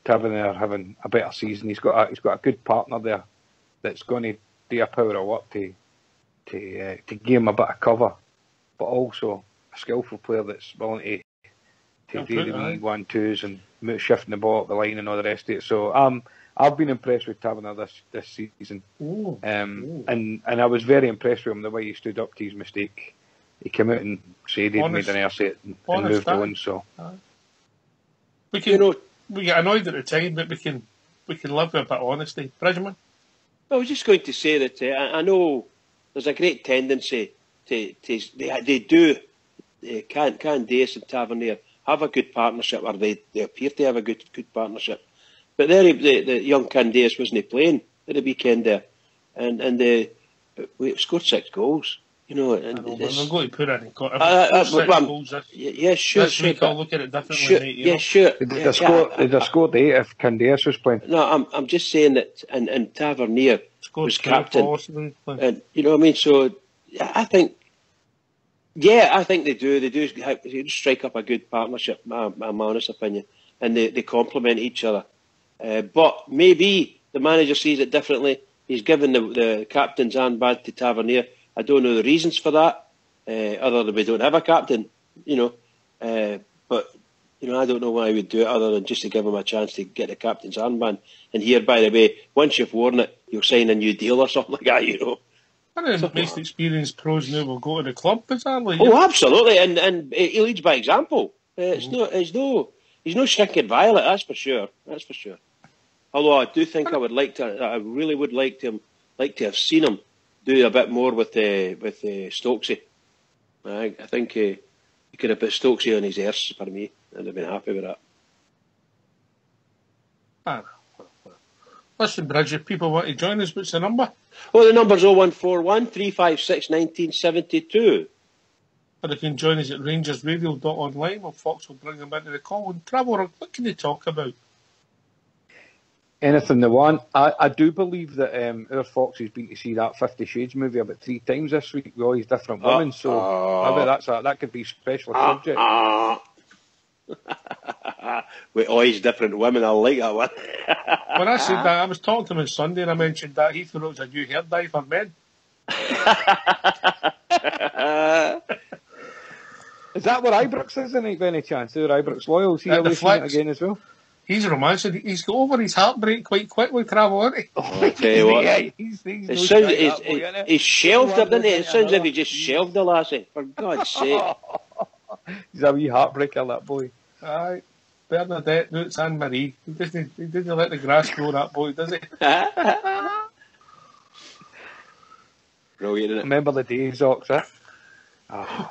Tavernier having a better season. He's got a good partner there that's going to do a power of work to give him a bit of cover, but also a skillful player that's willing to do the wee 1-2s and shifting the ball up the line and all the rest of it. So I've been impressed with Tavernier this season. And I was very impressed with him, the way he stood up to his mistake. He came out and said he'd made an error and moved on. So we get annoyed at the time, but we can live with a bit of honesty. Bridgman? I was just going to say that I know there's a great tendency they do Candace and Tavernier have a good partnership, or they appear to have a good partnership. But there, the young Candace wasn't playing at the weekend there, and we scored 6 goals. You know, and I'm going to put it in. Sure. This week I'll look at it differently. Sure. They'd have scored 8 if Candace was playing. No, I'm just saying that, and Tavernier was captain, and you know what I mean. So I think they do. They do strike up a good partnership. My honest opinion, and they complement each other. But maybe the manager sees it differently. He's given the captain's armband to Tavernier. I don't know the reasons for that, other than we don't have a captain, you know. But, you know, I don't know why I would do it other than just to give him a chance to get the captain's armband. And here, by the way, once you've worn it, you'll sign a new deal or something like that, you know. I know the most experienced pros now will go to the club, bizarrely. Oh, absolutely, and he leads by example. He's no shrinking violet, that's for sure. Although I do think I really would like to have seen him do a bit more with Stokesy. I think he could have put Stokesy on his arse for me. I'd have been happy with that. Listen, Bridge, if people want to join us, what's the number? Well, the number's 0141 356 1972. Or they can join us at rangersradio.online, or Fox will bring them into the call. And Travel, what can they talk about? Anything they want. I do believe that our Fox has been to see that 50 Shades movie about 3 times this week with all these different women, so maybe that could be a special subject. With all these different women, I like that one. When I said that, I was talking to him on Sunday and I mentioned that he thought it was a new hair dye for men. Is that what Ibrox is, isn't it, by any chance? Are Ibrox loyal? Is he it again as well? He's romancing. He's got over his heartbreak quite quickly, Travel, isn't he? I'll tell you what. He's shelved her, didn't he? It sounds like he just shelved the lassie, for God's sake. He's a wee heartbreaker, that boy. Aye. Bernadette, Newts and Marie. He didn't let the grass grow, that boy, does he? Brilliant, isn't it? Remember the days, Ox, eh? Oh,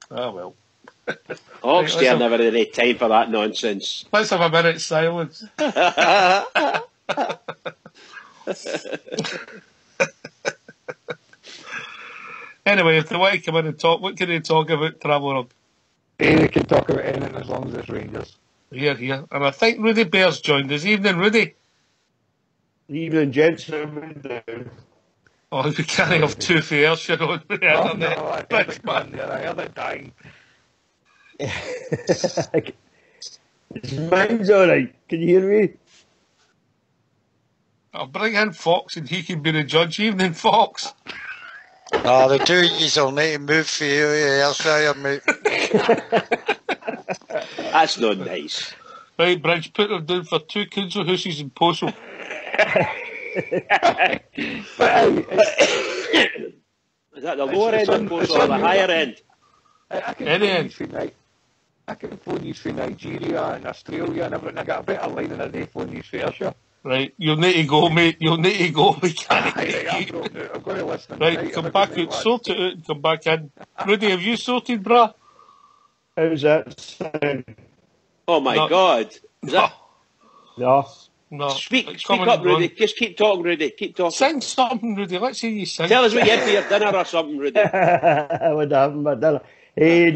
well. Oxford never had any time for that nonsense. Let's have a minute's silence. Anyway, if they want to come in and talk, what can they talk about, Traveller? They can talk about anything as long as it's Rangers. Here. And I think Rudy Bear's joined us. Evening, Rudy. Evening, gents. Oh, we can't have 2 for Ayrshire on the internet. No, I heard it dying. Mine's alright. Can you hear me? I'll bring in Fox and he can be the judge. Evening, Fox. Oh, the 2 of you'll need to move for you, Ayrshire, mate. That's not nice. Right, Bridge, put them down for 2 council houses in Postal. Is that the lower end of Postal or the higher end? Any end. I can phone you from Nigeria and Australia and everything. I got a better line than a day phone you from Ayrshire. Right, you'll need to go, mate. You'll need to go. We can't. I'm going to listen. Right, come back out, sort it out and come back in. Rudy, have you sorted, brah? How's that sound? Oh my God. Is that... No. Speak up, Rudy. Just keep talking, Rudy. Keep talking. Sing something, Rudy. Let's hear you sing. Tell us what you had for your dinner or something, Rudy. I would have my dinner. Hey,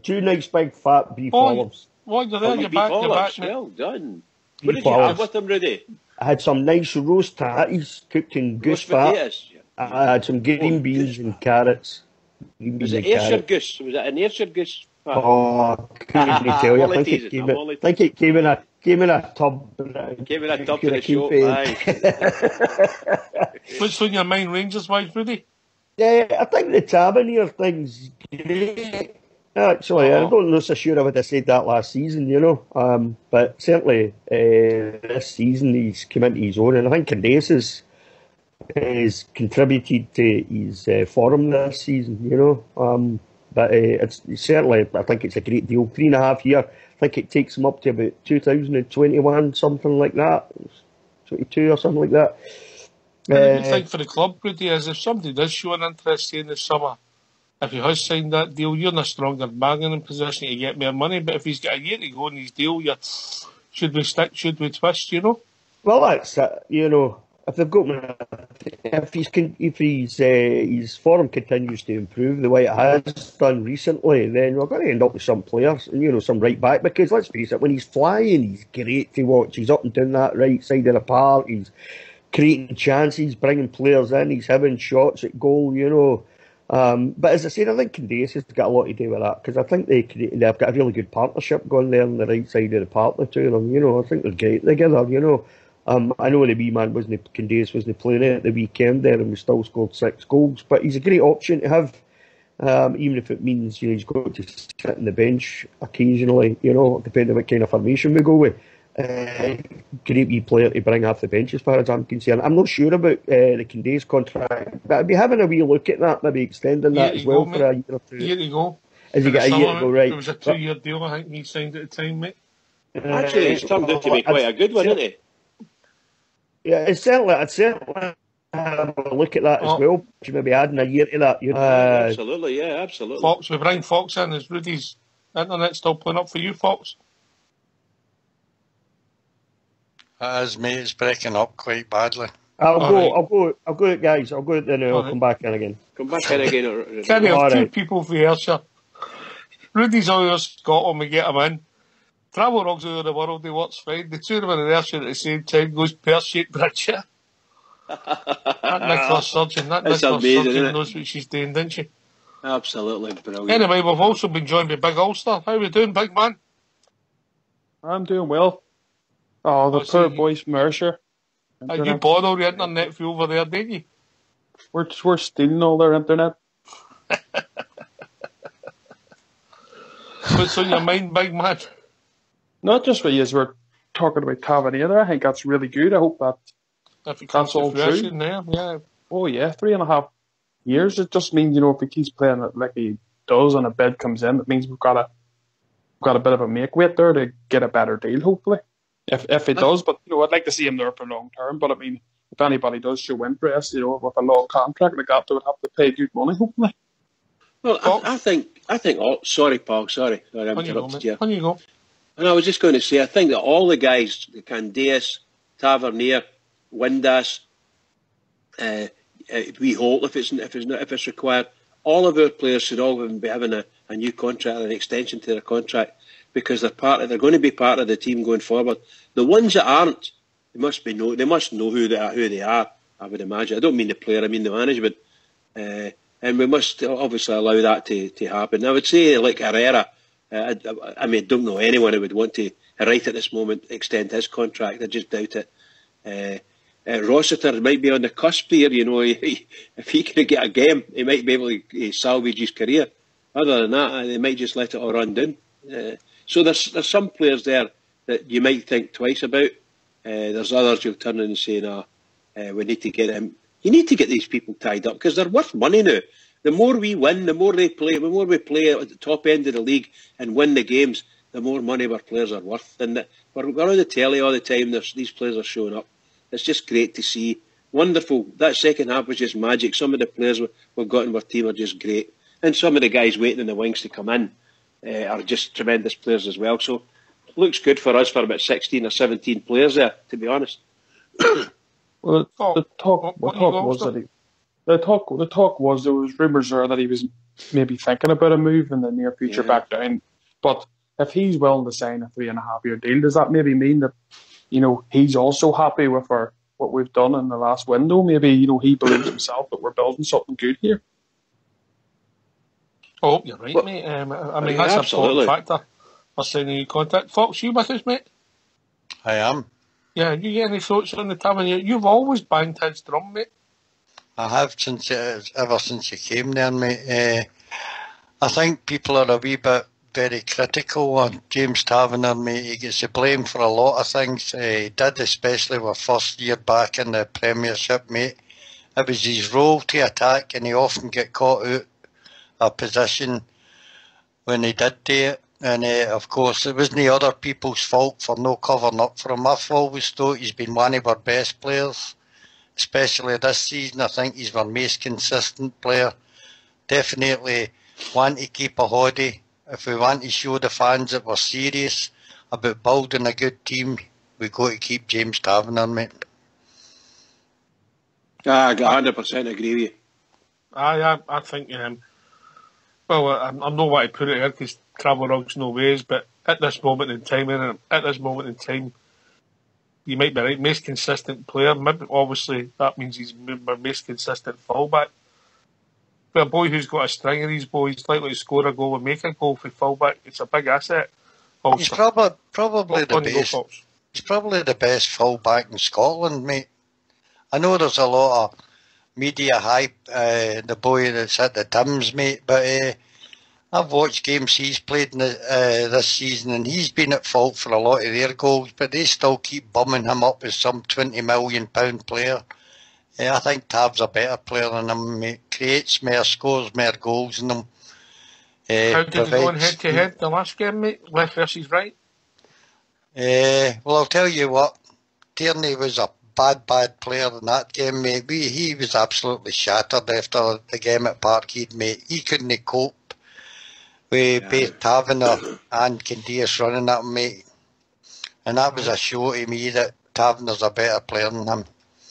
two nice big fat beef olives. You're there, you're back. Well done. What did you have with them, Rudy? I had some nice roast tatties cooked in goose fat. Potatoes. I had some green beans and carrots. Was it Ayrshire goose? Was it an Ayrshire goose? Oh, couldn't tell you. I think it came in a tub. Came in a tub for the show. What's on your mind, Rangers-wise, Rudy? Yeah, I think the Tavernier thing's great. Actually, I don't know so sure I would have said that last season, but certainly this season he's come into his own, and I think Candace has contributed to his form this season, but it's certainly, I think it's a great deal. 3.5 years, I think it takes him up to about 2021, something like that, 22 or something like that. What do you think for the club, Rudy, is if somebody does show an interest in this summer, if he has signed that deal, you're in a stronger bargaining position to get more money. But if he's got a year to go in his deal, should we stick, should we twist, Well, that's if they've got, if his form continues to improve the way it has done recently, then we're going to end up with some players, and some right back. Because let's face it, when he's flying, he's great to watch. He's up and down that right side of the park. He's creating chances, bringing players in. He's having shots at goal, But as I said, I think Candace has got a lot to do with that, because I think they've got a really good partnership going there on the right side of the park, the two of them. I think they're great together. I know the wee man Candace wasn't playing at the weekend there, and we still scored 6 goals. But he's a great option to have, even if it means he's got to sit on the bench occasionally. Depending on what kind of formation we go with. Great wee player to bring off the bench as far as I'm concerned. I'm not sure about the Candace contract, but I'd be having a wee look at that, maybe extending that as well for a year or 2. Year to go. Has he got a year to go, right? It was a 2-year deal, I think he signed at the time, mate. Actually, it's turned out to be quite a good one, isn't it? Yeah, I'd certainly have a look at that as well. Maybe adding a year to that. Absolutely, yeah, absolutely. Fox, we bring Fox in. Is Rudy's internet still playing up for you, Fox? As mate, it's breaking up quite badly. I'll go, guys. I'll go then. I'll come back in again. Come back in again. Can we have two people for Ayrshire? Rudy's always Scotland, we get him in. Travel rugs over the world, he works fine. The two of them in Ayrshire at the same time goes pear-shaped Bridget. That Nicola Surgeon knows what she's doing, doesn't she? Absolutely brilliant. Anyway, we've also been joined by Big Ulster. How are we doing, big man? I'm doing well. Oh, the poor boys from Ayrshire. You bought all the internet for over there, didn't you? We're stealing all their internet. What's on your mind, big man? Not just what you were talking about Tavernier there. I think that's really good. I hope that's all true. There, yeah. Oh yeah, 3.5 years. It just means, if he keeps playing it like he does and a bid comes in, it means we've got a bit of a make weight there to get a better deal, hopefully. If it does, but I'd like to see him there for long term. But I mean, if anybody does show interest, with a long contract like that, they would have to pay good money, hopefully. Well, I think. Oh, sorry, Paul. Sorry, I interrupted you. On you go. And I was just going to say, I think that all the guys, the Candace, Tavernier, Windass, we Holt, if it's required, all of our players should all be having a new contract, an extension to their contract, because they're going to be part of the team going forward. The ones that aren't, they must know who they are. I would imagine. I don't mean the player, I mean the management, and we must obviously allow that to happen. I would say, like Herrera, I don't know anyone who would want to, right at this moment, extend his contract. I just doubt it. Rossiter might be on the cusp here, if he can get a game, he might be able to salvage his career. Other than that, they might just let it all run down. So there's some players there that you might think twice about. There's others you'll turn in and say, no, we need to get him. You need to get these people tied up because they're worth money now. The more we win, the more they play. The more we play at the top end of the league and win the games, the more money our players are worth. And we're on the telly all the time. These players are showing up. It's just great to see. Wonderful. That second half was just magic. Some of the players we've got in our team are just great. And some of the guys waiting in the wings to come in are just tremendous players as well. So it looks good for us for about 16 or 17 players there, to be honest. Well, the talk was there was rumours there that he was maybe thinking about a move in the near future back down. But if he's willing to sign a 3.5-year deal, does that maybe mean that he's also happy with what we've done in the last window? Maybe he believes himself that we're building something good here. I hope you're right, mate. I mean, that's an important factor for signing your contract. Fox, you with us, mate? I am. Yeah, you get any thoughts on the Tavernier? You've always banged his drum, mate. I have ever since you came there, mate. I think people are a wee bit very critical on James Tavernier, mate. He gets the blame for a lot of things. He did, especially with first year back in the Premiership, mate. It was his role to attack, and he often get caught out of position when he did do it. And of course, it wasn't other people's fault for no covering up for him. I've always thought he's been one of our best players, especially this season. I think he's our most consistent player. Definitely want to keep a hoddy. If we want to show the fans that we're serious about building a good team, we've got to keep James Tavernier, mate. I 100% agree with you. I think, well, I'm not want to put it here because travel rugs no ways, but at this moment in time, you might be right, most consistent player. Maybe, obviously, that means he's our most consistent fullback. But a boy who's got a string of these boys, likely to score a goal and make a goal for fullback, it's a big asset. Also, he's probably the best. He's probably the best fullback in Scotland, mate. I know there's a lot of media hype, the boy that's at the Tims, mate, but I've watched games he's played in this season, and he's been at fault for a lot of their goals, but they still keep bumming him up as some £20 million player. I think Tav's a better player than him, mate. Creates more, scores more goals than him. How did he go on head-to-head the last game, mate? Left versus right? Well, I'll tell you what. Tierney was a bad player in that game, mate. He was absolutely shattered after the game at Parkhead, mate. He couldn't cope with both Tavernier and Candeias running at him, mate. And that was a show to me that Tavernier's a better player than him.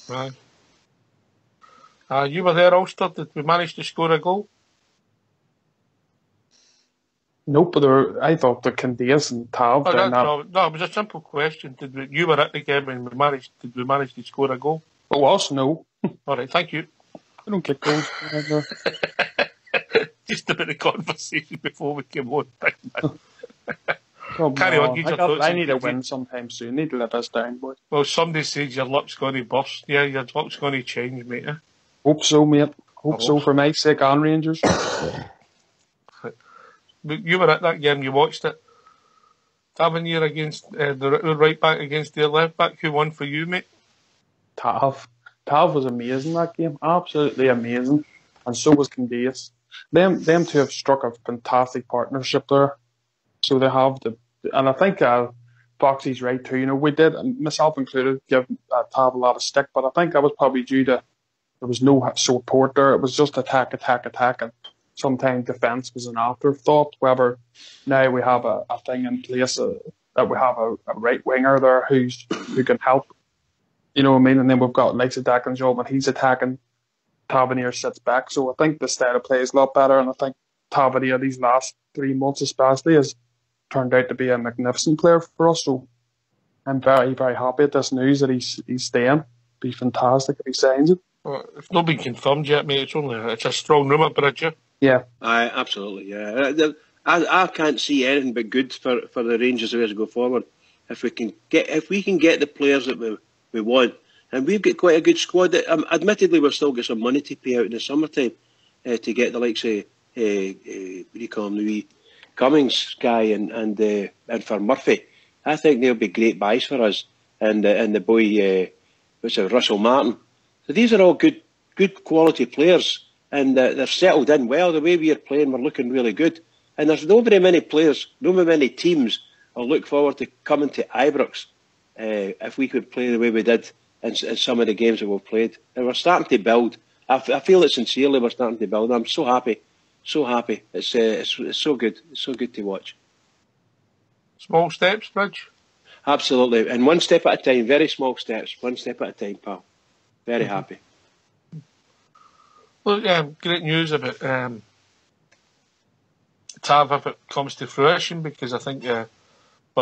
Right. You were there, Ulster. Did we manage to score a goal? Nope, but I thought the Candeias and Tav. No, it was a simple question. You were at the game and did we manage to score a goal? It was, no. All right, thank you. I don't get goals. Just about the conversation before we came on. Carry on. I need to win sometime soon. Need to let us down, boys. Well, somebody says your luck's going to burst. Yeah, your luck's going to change, mate. Eh? Hope so, mate. Hope so for my sake and Rangers. You were at that game, you watched it. Tavernier against the right back against their left back. Who won for you, mate? Tav was amazing that game. Absolutely amazing. And so was Candeias. Them two have struck a fantastic partnership there. So they have and I think Foxy's right too. You know, we did, myself included, give Tav a lot of stick, but I think that was probably due to there was no support there. It was just attack, and sometimes defence was an afterthought. However, now we have a thing in place that we have a right winger there who can help. You know what I mean? And then we've got Lex attacking job when he's attacking. Tavernier sits back. So I think the style of play is a lot better, and I think Tavernier these last 3 months especially has turned out to be a magnificent player for us. So I'm very, very happy at this news that he's staying. Be fantastic if he signs it. Well, it's not been confirmed yet, mate. It's a strong rumour, Bridger. Yeah. Aye, absolutely, yeah. I can't see anything but good for the Rangers as we go forward. If we can get the players that we want, and we've got quite a good squad. Admittedly, we've still got some money to pay out in the summertime to get the likes of what do you call him, the Cummings guy and for Murphy. I think they'll be great buys for us, and the boy Russell Martin. So these are all good quality players, and they're settled in well. The way we are playing, we're looking really good. And there's no very many players, no very many teams will look forward to coming to Ibrox if we could play the way we did in some of the games that we've played. And we're starting to build. I feel it sincerely, we're starting to build. I'm so happy. So happy. It's so good. It's so good to watch. Small steps, Bridge? Absolutely. And one step at a time. Very small steps. One step at a time, pal. Very happy. Well, great news about Tav if it comes to fruition, because I think we're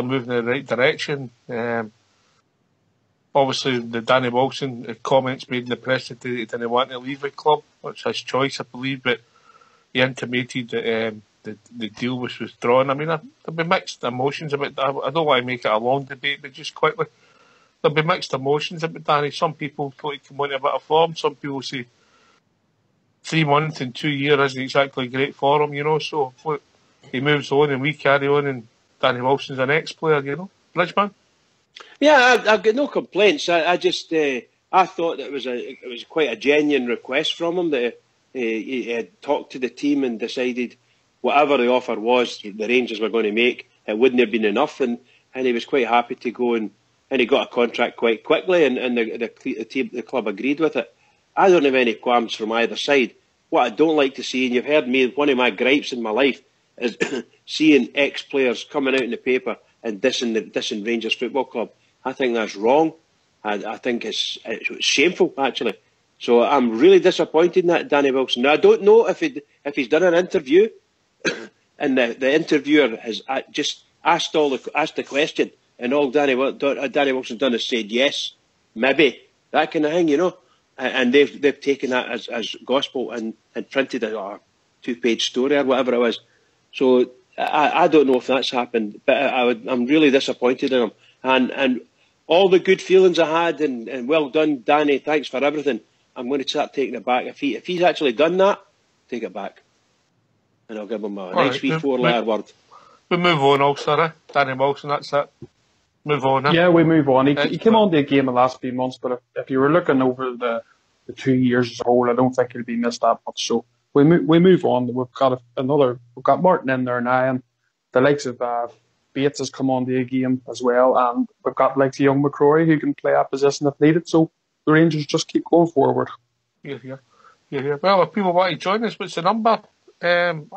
moving in the right direction. Obviously, the Danny Wilson comments made in the press that he didn't want to leave the club. It's his choice, I believe, but he intimated that the deal was withdrawn. I mean, there'll be mixed emotions about that. I don't want to make it a long debate, but just quickly, there'll be mixed emotions about Danny. Some people thought he'd come on a bit of form. Some people say 3 months and 2 years isn't exactly great for him, you know. So look, he moves on and we carry on, and Danny Wilson's an ex-player, you know. Bridgeman? Yeah, I've got no complaints. I just I thought that it was quite a genuine request from him that he had talked to the team and decided whatever the offer was the Rangers were going to make, it wouldn't have been enough, and he was quite happy to go and he got a contract quite quickly, and the club agreed with it. I don't have any qualms from either side. What I don't like to see, and you've heard me, one of my gripes in my life is seeing ex-players coming out in the paper and dissing Rangers Football Club. I think that's wrong. I think it's shameful, actually. So I'm really disappointed in that, Danny Wilson. Now, I don't know if he's done an interview and the interviewer has just asked the question, and all Danny Wilson's done is said yes, maybe, that kind of thing, you know. And they've taken that as gospel and printed a 2-page story or whatever it was. So I don't know if that's happened, but I'm really disappointed in him. And all the good feelings I had, and well done, Danny, thanks for everything, I'm going to start taking it back. If he's actually done that, take it back. And I'll give him a nice wee 4-letter word. We move on also, Danny Wilson, that's it. Move on. Yeah, we move on. He came on the game the last few months, but if you were looking over the 2 years as a whole, I don't think he'll be missed that much. So we move on. We've got Martin in there now, and the likes of Bates has come on the game as well, and we've got like young McCrory who can play that position if needed. So the Rangers just keep going forward. Yeah. Well, if people want to join us, what's the number? Richmond.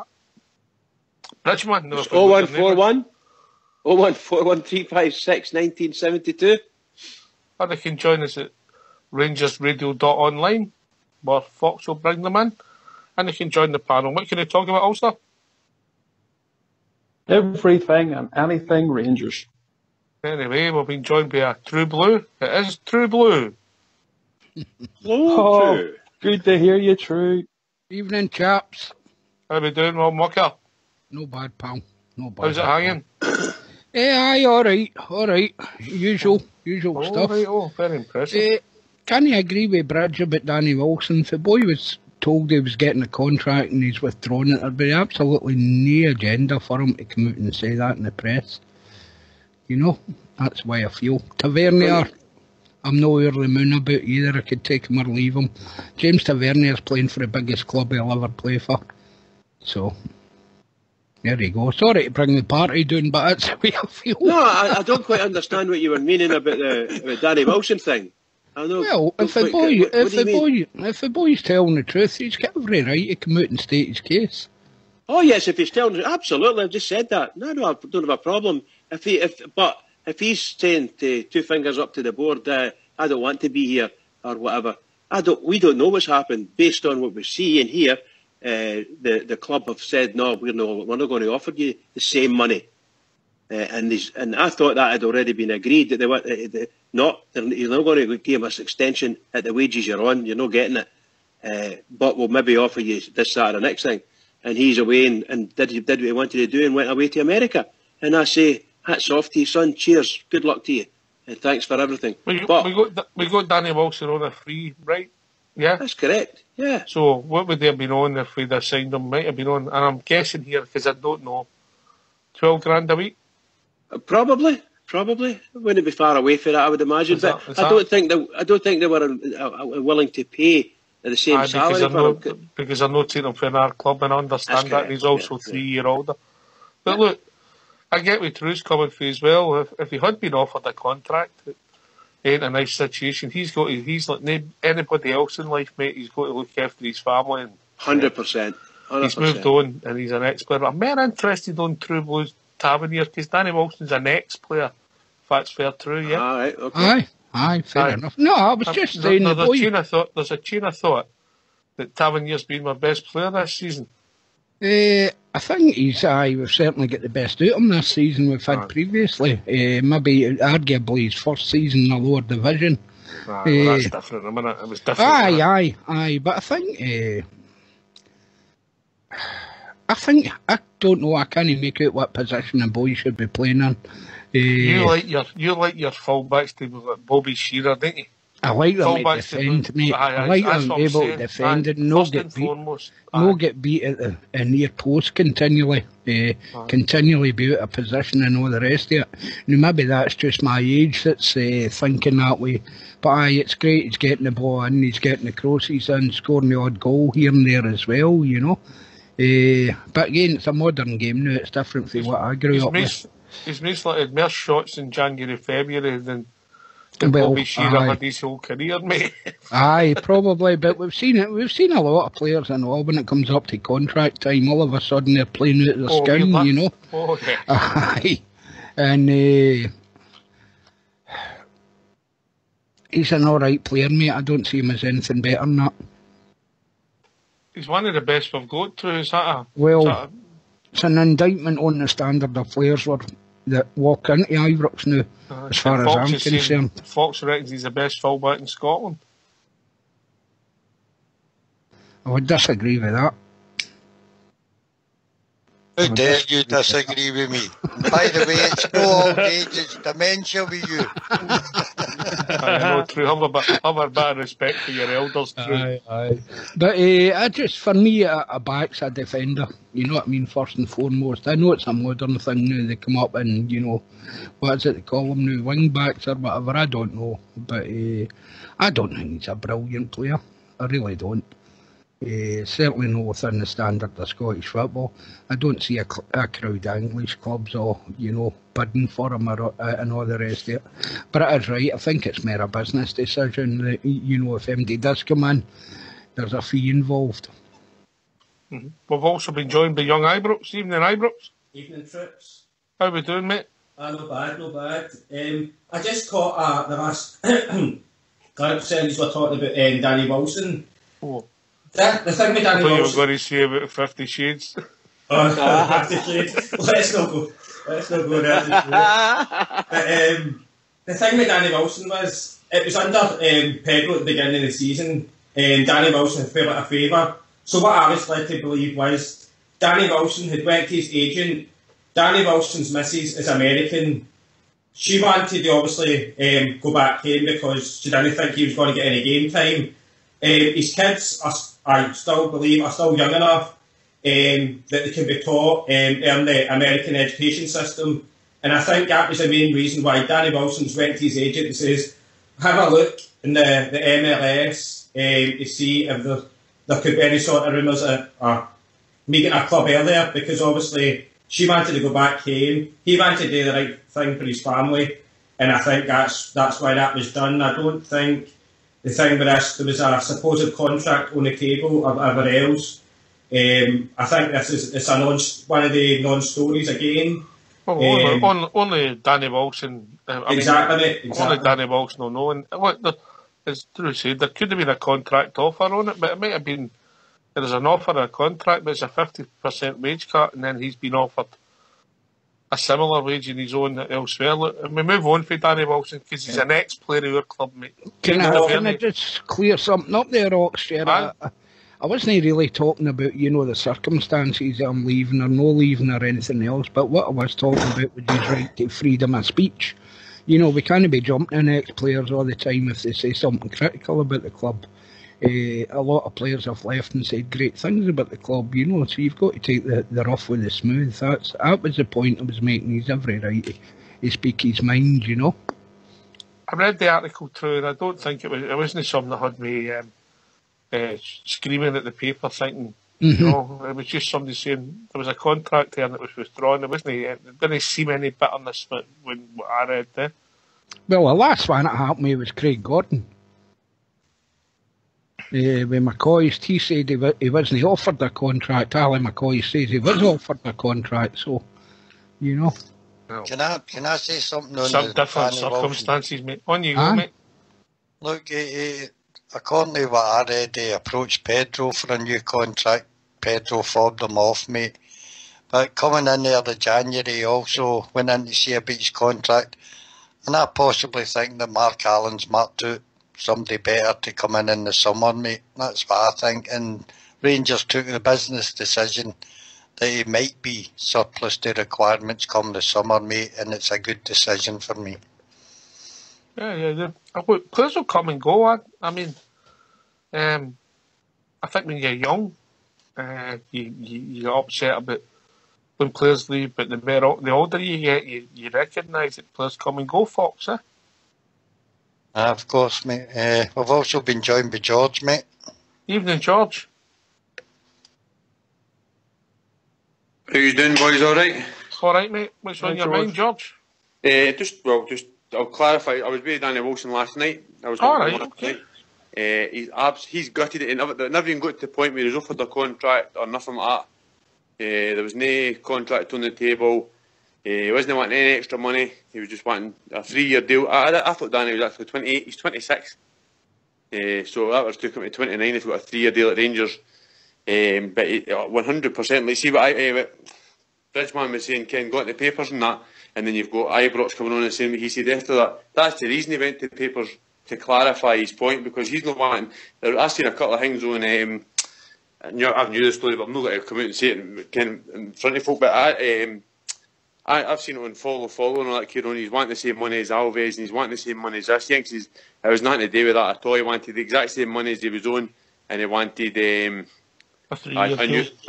It's 0141 356 1972. Or they can join us at rangersradio.online, where Fox will bring them in, and they can join the panel. What can they talk about, Ulster? Everything and anything Rangers. Anyway, we've been joined by a True Blue. It is True Blue. True. Good to hear you, True. Evening, chaps. How we doing, Rob Mucker? No bad, pal. No bad. How's it hanging? Aye, all right. Usual stuff. Right, very impressive. Can you agree with Bridge about Danny Wilson? If the boy was told he was getting a contract and he's withdrawn it, there'd be absolutely no agenda for him to come out and say that in the press. You know, that's why I feel. Tavernier, I'm no early moon about either. I could take him or leave him. James Tavernier's playing for the biggest club he'll ever play for. So, there you go. Sorry to bring the party down, but that's the way I feel. No, I don't quite understand what you were meaning about the Danny Wilson thing. I know. Well, if the boy's telling the truth, he's got every right to come out and state his case. Oh yes, if he's telling the truth, absolutely. I've just said that. No, I don't have a problem. If he's saying to 2 fingers up to the board, I don't want to be here or whatever. We don't know what's happened based on what we see and hear. The club have said no, we're not going to offer you the same money, and I thought that had already been agreed that you're not going to give us extension at the wages you're on. You're not getting it, but we'll maybe offer you this, that, or the next thing. And he's away and did what he wanted to do and went away to America. And I say, hats off to you, son. Cheers. Good luck to you, and thanks for everything. We got Danny Wilson on a free, right? Yeah, that's correct. Yeah. So what would they have been on if we'd have signed him? Might have been on, and I'm guessing here because I don't know, $12,000 a week. Probably. Wouldn't be far away for that, I would imagine. But I don't think they were willing to pay the same salary for him. Because I'm not taking him from our club, and I understand that. And he's also 3 year older. But look, I get where True's coming from as well. If he had been offered a contract, it ain't a nice situation. He's like anybody else in life, mate. He's got to look after his family. 100%. He's moved on, and he's an ex-player. I'm more interested on True Blues Tavernier because Danny Wilson's an ex-player. If that's fair, True, yeah. All right, okay. Aye, fair enough. No, I was just saying there's a chain of thought that Tavernier's been my best player this season. I think we've certainly got the best out of him this season we've had previously. Maybe arguably his first season in the lower division. Well, that's different. I mean, it was different. Aye. But I think I don't know. I can't make out what position the boys should be playing in. You like your fullbacks to be like Bobby Shearer, don't you? I like them to defend, mate. I like them to be able to defend and not get beat. No get beat at the near post continually. Continually be out of position and all the rest of it. Now, maybe that's just my age that's thinking that way. But it's great he's getting the ball in, he's getting the crosses in, scoring the odd goal here and there as well, you know. But again, it's a modern game now. It's different from what I grew up with. He's made more shots in January, February than Bobby Shearer had his whole career, mate. Aye, probably, but we've seen it. We've seen a lot of players and all when it comes up to contract time, all of a sudden they're playing out of their skin, you know. Oh, yeah. Aye. And he's an alright player, mate. I don't see him as anything better than that. He's one of the best we've got through. It's an indictment on the standard of players that walk into Ibrox now, as far as I'm concerned. Fox reckons he's the best fullback in Scotland. I would disagree with that. How dare you disagree with me? By the way, it's no old age, it's dementia with you. I know, true. Have a bit of respect for your elders, true. Aye. But for me, a back's a defender. You know what I mean, first and foremost. I know it's a modern thing now. They come up and, you know, what is it they call them now? Wing backs or whatever, I don't know. But I don't think he's a brilliant player. I really don't. Certainly not within the standard of Scottish football. I don't see a crowd of English clubs or, you know, bidding for him and all the rest of it. But it is right, I think it's more a business decision that, you know, if MD does come in, there's a fee involved. Mm-hmm. We've also been joined by young Ibrox, evening Ibrox. Evening Trips. How we doing, mate? Not bad. I just caught the last glimpse and we're talking about Danny Wilson. Oh. The thing with Danny Wilson... you were going to say about 50 Shades. 50 Shades. Let's not go there. But the thing with Danny Wilson was, it was under Pedro at the beginning of the season, and Danny Wilson had fell out of favour. So what I was led to believe was, Danny Wilson had went to his agent. Danny Wilson's missus is American. She wanted to obviously go back home because she didn't think he was going to get any game time. His kids, I still believe, are still young enough that they can be taught in the American education system. And I think that was the main reason why Danny Wilson's went to his agent and says, have a look in the MLS to see if there could be any sort of rumours of making a club earlier, because obviously she wanted to go back home. He wanted to do the right thing for his family, and I think that's why that was done. I don't think the thing with this, there was a supposed contract on the table or whatever else. I think it's one of the non-stories again. Well, only Danny Wilson. Exactly. Only Danny Wilson will know. And look, as Drew said, there could have been a contract offer on it, but it might have been. There's an offer of a contract, but it's a 50% wage cut, and then he's been offered a similar wage in his own elsewhere. Look, and we move on for Danny Wilson because he's an ex-player of our club, mate. Can I just clear something up there, Oxshare? I wasn't really talking about, you know, the circumstances I'm leaving or no leaving or anything else, but what I was talking about was his right to freedom of speech. You know, we can't be jumping on ex-players all the time if they say something critical about the club. A lot of players have left and said great things about the club, you know, so you've got to take the rough with the smooth. That was the point I was making. He's every right to speak his mind, you know. I read the article through, and I don't think it wasn't something that had me screaming at the paper thinking, you know, it was just somebody saying there was a contract there and it was withdrawn. It didn't seem any bitterness when I read there. Well, the last one that happened to me was Craig Gordon. With McCoist, he said he wasn't offered a contract. Ali McCoy says he was offered a contract, so, you know. Well, can I say something on some different circumstances, mate? On you go, mate. Look, according to what I read, he approached Pedro for a new contract. Pedro fobbed him off, mate. But coming in there the January, he also went in to see about his contract. And I possibly think that Mark Allen's marked out somebody better to come in the summer, mate. That's what I think. And Rangers took the business decision that he might be surplus to requirements come the summer, mate, and it's a good decision for me. Yeah. Players will come and go. I mean, I think when you're young, you get upset about when players leave, but the older you get, you recognise that players come and go, Fox, eh? Of course, mate. We've also been joined by George, mate. Evening, George. How you doing, boys? All right? All right, mate. What's on your mind, George? I'll clarify. I was with Danny Wilson last night. He's gutted it. It never even got to the point where he's offered a contract or nothing like that. There was no contract on the table. He wasn't wanting any extra money. He was just wanting a 3-year deal. I thought Danny was actually 28. He's 26. So that was took him to 29 if he got a 3-year deal at Rangers. But 100%. Let's see what Bridgman was saying. Ken got the papers and that, and then you've got Ibrox coming on and saying what he said after that. That's the reason he went to the papers, to clarify his point, because he's not wanting. I've seen a couple of things on. I knew the story, but I'm not going to come out and say it in front of folk. But I've seen it on follow and all that. Kieran, he's wanting the same money as Alves, and he's wanting the same money as this. He thinks it was nothing to do with that at all. He wanted the exact same money as he was on, and he wanted a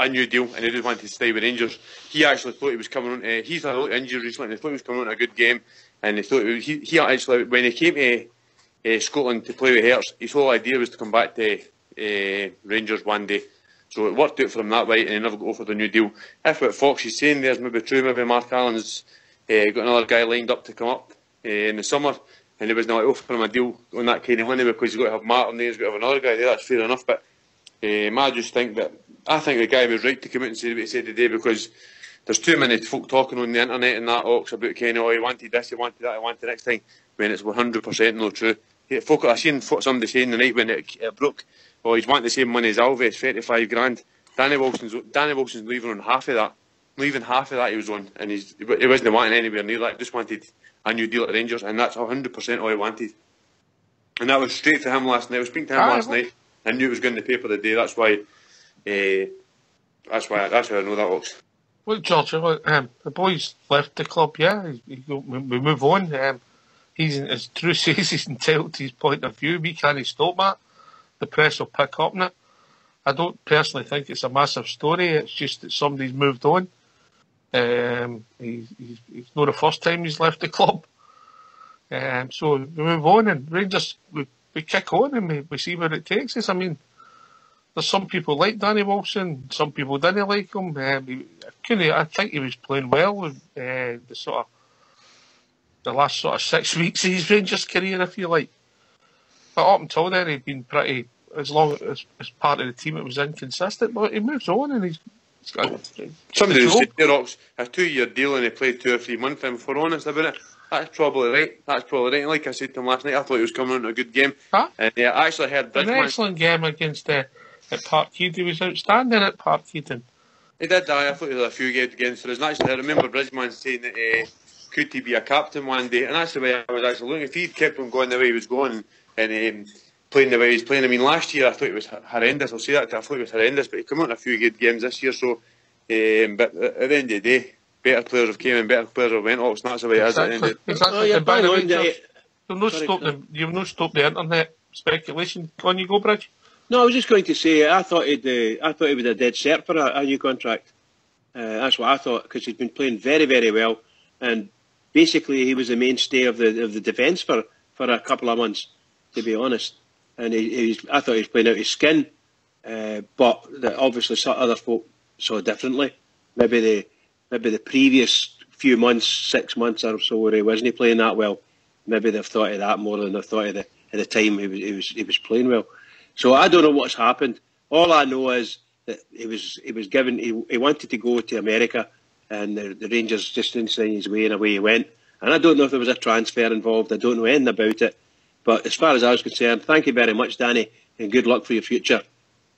new deal, and he just wanted to stay with Rangers. He actually thought he was coming on. He's had a lot of injuries recently, and he thought he was coming on a good game. And he thought he actually, when he came to Scotland to play with Hearts, his whole idea was to come back to Rangers one day. So it worked out for him that way, and he never got offered a new deal. If what Fox is saying there's maybe true, maybe Mark Allen's got another guy lined up to come up in the summer, and he was not offering him a deal on that kind of money because he's got to have Martin there, he's got to have another guy there. That's fair enough, but I just think that I think the guy was right to come out and say what he said today, because there's too many folk talking on the internet and that Ox about Kenny. Oh, he wanted this, he wanted that, he wanted the next thing, when it's 100% not true. Folk, I seen somebody saying the night when it broke, oh, he's wanting the same money as Alves, 35 grand. Danny Wilson's leaving on half of that. Leaving half of that he was on, and he wasn't wanting anywhere near that. He just wanted a new deal at Rangers, and that's 100% all he wanted. And that was straight to him last night. I was speaking to him last night. I knew it was going to the paper today. That's why I know that works. Well, George, the boy's left the club. Yeah, we move on. He's, as Drew says, he's entitled to his point of view. We can't stop that. The press will pick up on it. I don't personally think it's a massive story. It's just that somebody's moved on. He's not the first time he's left the club. So we move on, and Rangers, we kick on, and we see where it takes us. I mean, there's some people like Danny Wilson, some people didn't like him. I think he was playing well the last sort of 6 weeks of his Rangers career, if you like. But up until then, he'd been pretty, as long as part of the team, it was inconsistent. But he moves on, and he's got. Somebody who said a 2-year deal, and he played 2 or 3 months. If we're honest about it, that's probably right. Like I said to him last night, I thought he was coming on a good game. Huh? And I actually heard Bridgman. An excellent game against at Parkhead. He was outstanding at Parkhead. He did. I thought he had a few games against us. And actually, I remember Bridgman saying that could he be a captain one day? And that's the way I was actually looking. If he'd kept on going the way he was going and playing the way he's playing, I mean, last year I thought it was horrendous. I'll say that. I thought it was horrendous, but he came out in a few good games this year. So, but at the end of the day, better players have came and better players have went off. So that's the way it is. Exactly. You've not stopped the internet speculation. On you go, Bridge. No, I was just going to say I thought he was a dead cert for a new contract. That's what I thought, because he'd been playing very, very well, and basically he was the mainstay of the defence for a couple of months, to be honest. And I thought he was playing out his skin, but obviously other folk saw differently. Maybe the previous few months, 6 months or so, where he wasn't playing that well, maybe they've thought of that more than they thought of at the time he was playing well. So I don't know what's happened. All I know is that he wanted to go to America, and the Rangers just didn't send his way, and away he went. And I don't know if there was a transfer involved. I don't know anything about it. But as far as I was concerned, thank you very much, Danny, and good luck for your future.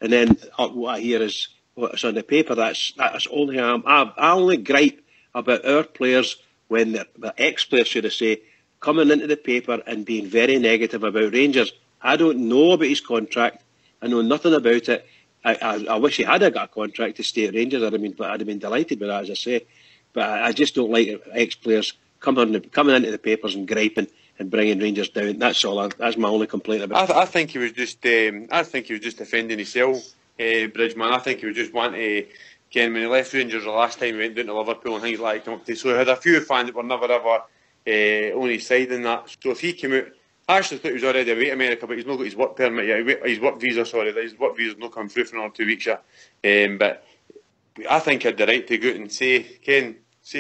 And then what I hear is what's on the paper. That's only I only gripe about our players when they're ex-players, should I say, coming into the paper and being very negative about Rangers. I don't know about his contract. I know nothing about it. I wish he had got a contract to stay at Rangers. I'd have been delighted with that, as I say. But I just don't like ex-players coming into the papers and griping and bringing Rangers down. That's all. That's my only complaint about it. I think he was just defending himself, Bridgman. I think he was just wanting to. Again, when he left Rangers the last time, he went down to Liverpool and things like that. So he had a few fans that were never ever on his side in that. So if he came out, I actually thought he was already away to America, but he's not got his work permit yet. His work visa, his work visa's not come through for another 2 weeks yet. But I think he had the right to go out and say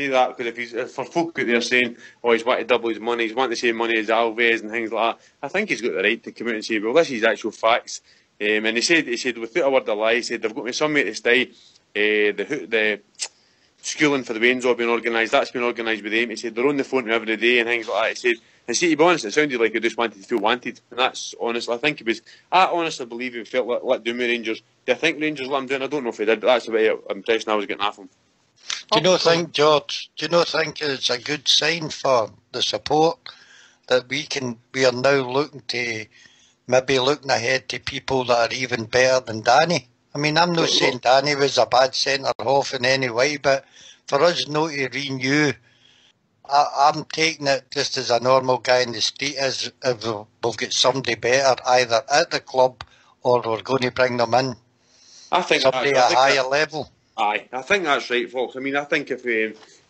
that, because if for folk out there saying, oh, he's wanting to double his money, he's wanting the same money as Alves and things like that, I think he's got the right to come out and say, well, this is actual facts. And he said without a word of lie, he said they've got me some way to stay. The schooling for the Waynes all been organised. That's been organised with them. He said they're on the phone to him every day and things like that. He said, and see, to be honest, it sounded like he just wanted to feel wanted, and that's honest. I think he was. I honestly believe he felt let down with Rangers. Do I think Rangers let him down? I don't know if he did, but that's the impression I was getting off him. Do you not think, George? Do you not think it's a good sign for the support that we are now looking ahead to people that are even better than Danny? I mean, I'm not saying Danny was a bad centre half in any way, but for us not to renew, I'm taking it just as a normal guy in the street, as if we've got somebody better either at the club or we're going to bring them in. I think somebody at a higher level. Aye, I think that's right, folks. I mean, I think if